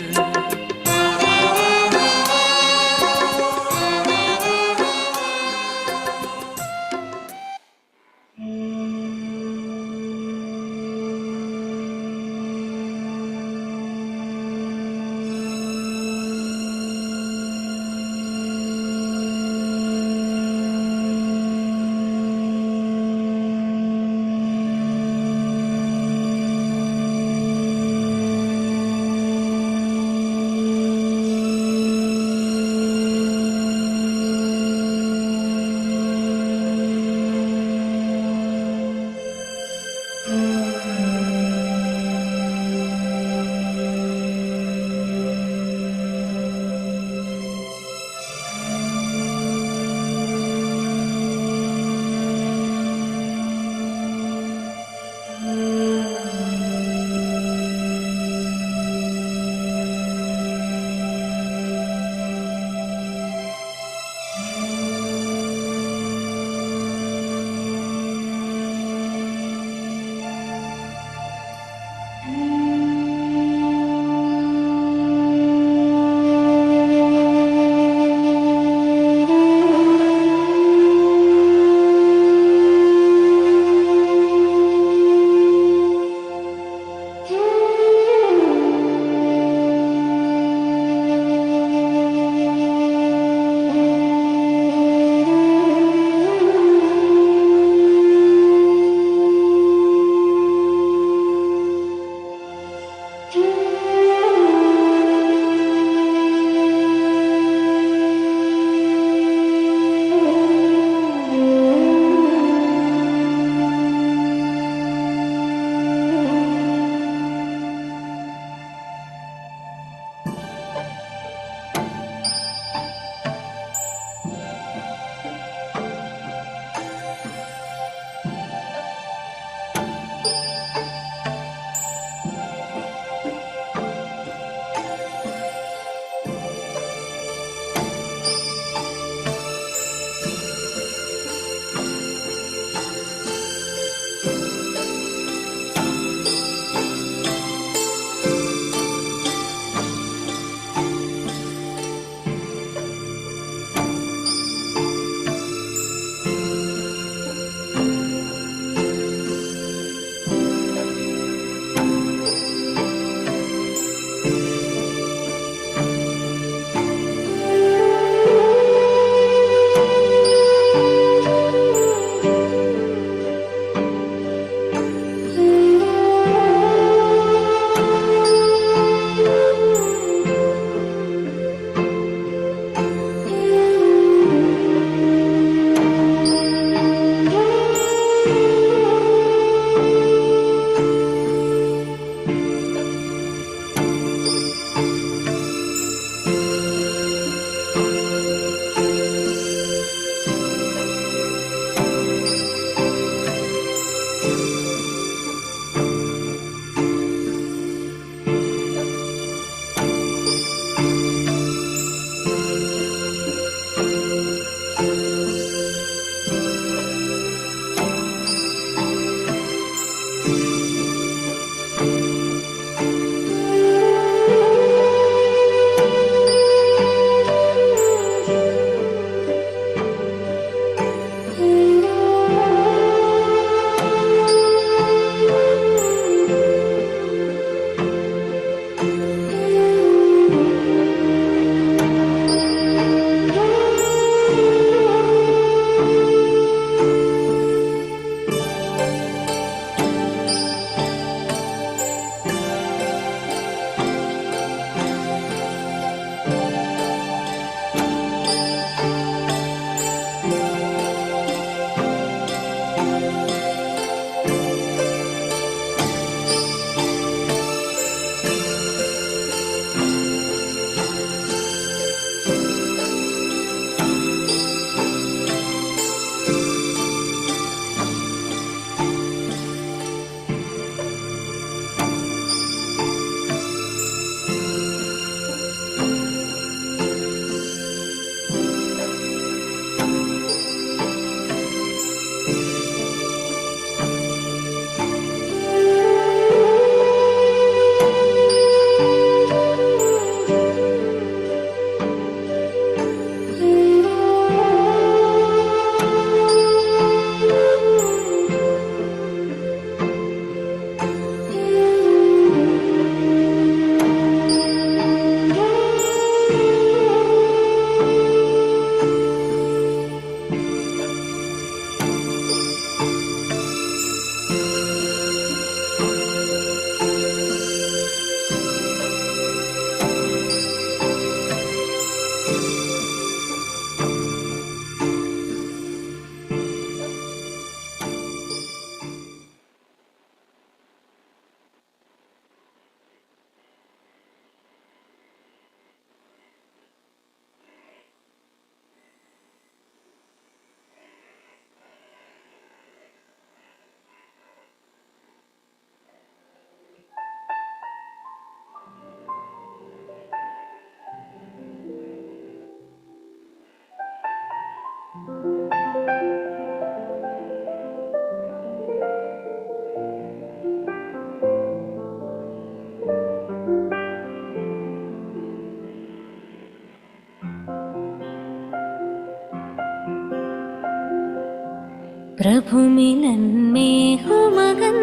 प्रभु मिलन में हो मगन,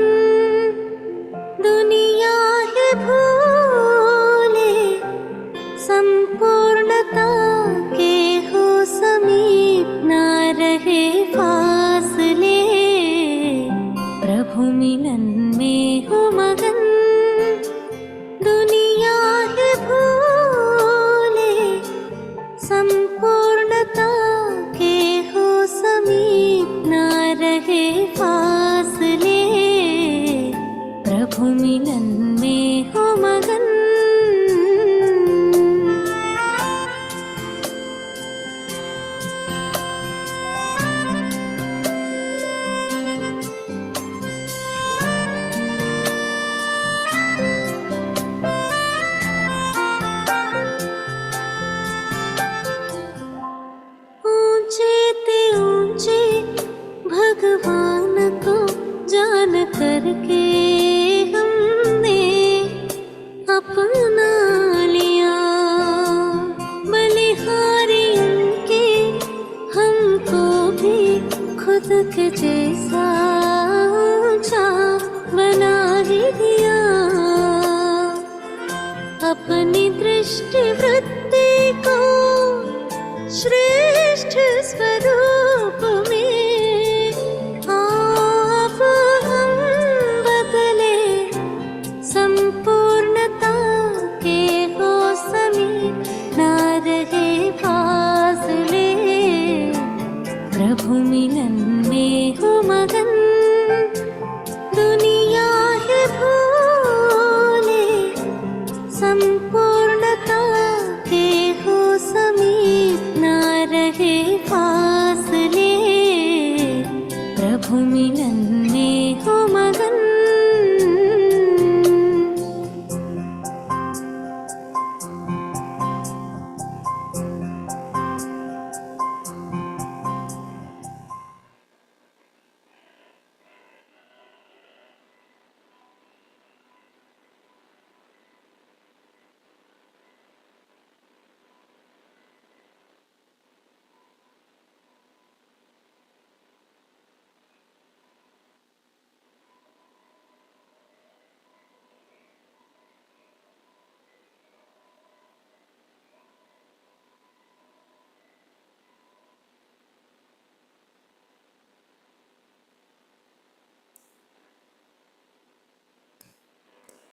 दुनिया है भूले, संपूर्णता के हो समीप ना रहे फासले। प्रभु मिलन में हो मगन, दुनिया है भूले, संपूर्णता के हो समीप ना रहे फासले। प्रभु मिलन में हो मगन। ऊंचे ते ऊंचे भगवान को जान करके हमने अपना लिया, बलिहारी उनके हमको भी खुद के जैसा ऊंचा बना ही दिया। अपनी दृष्टि वृत्ति को श्रेष्ठ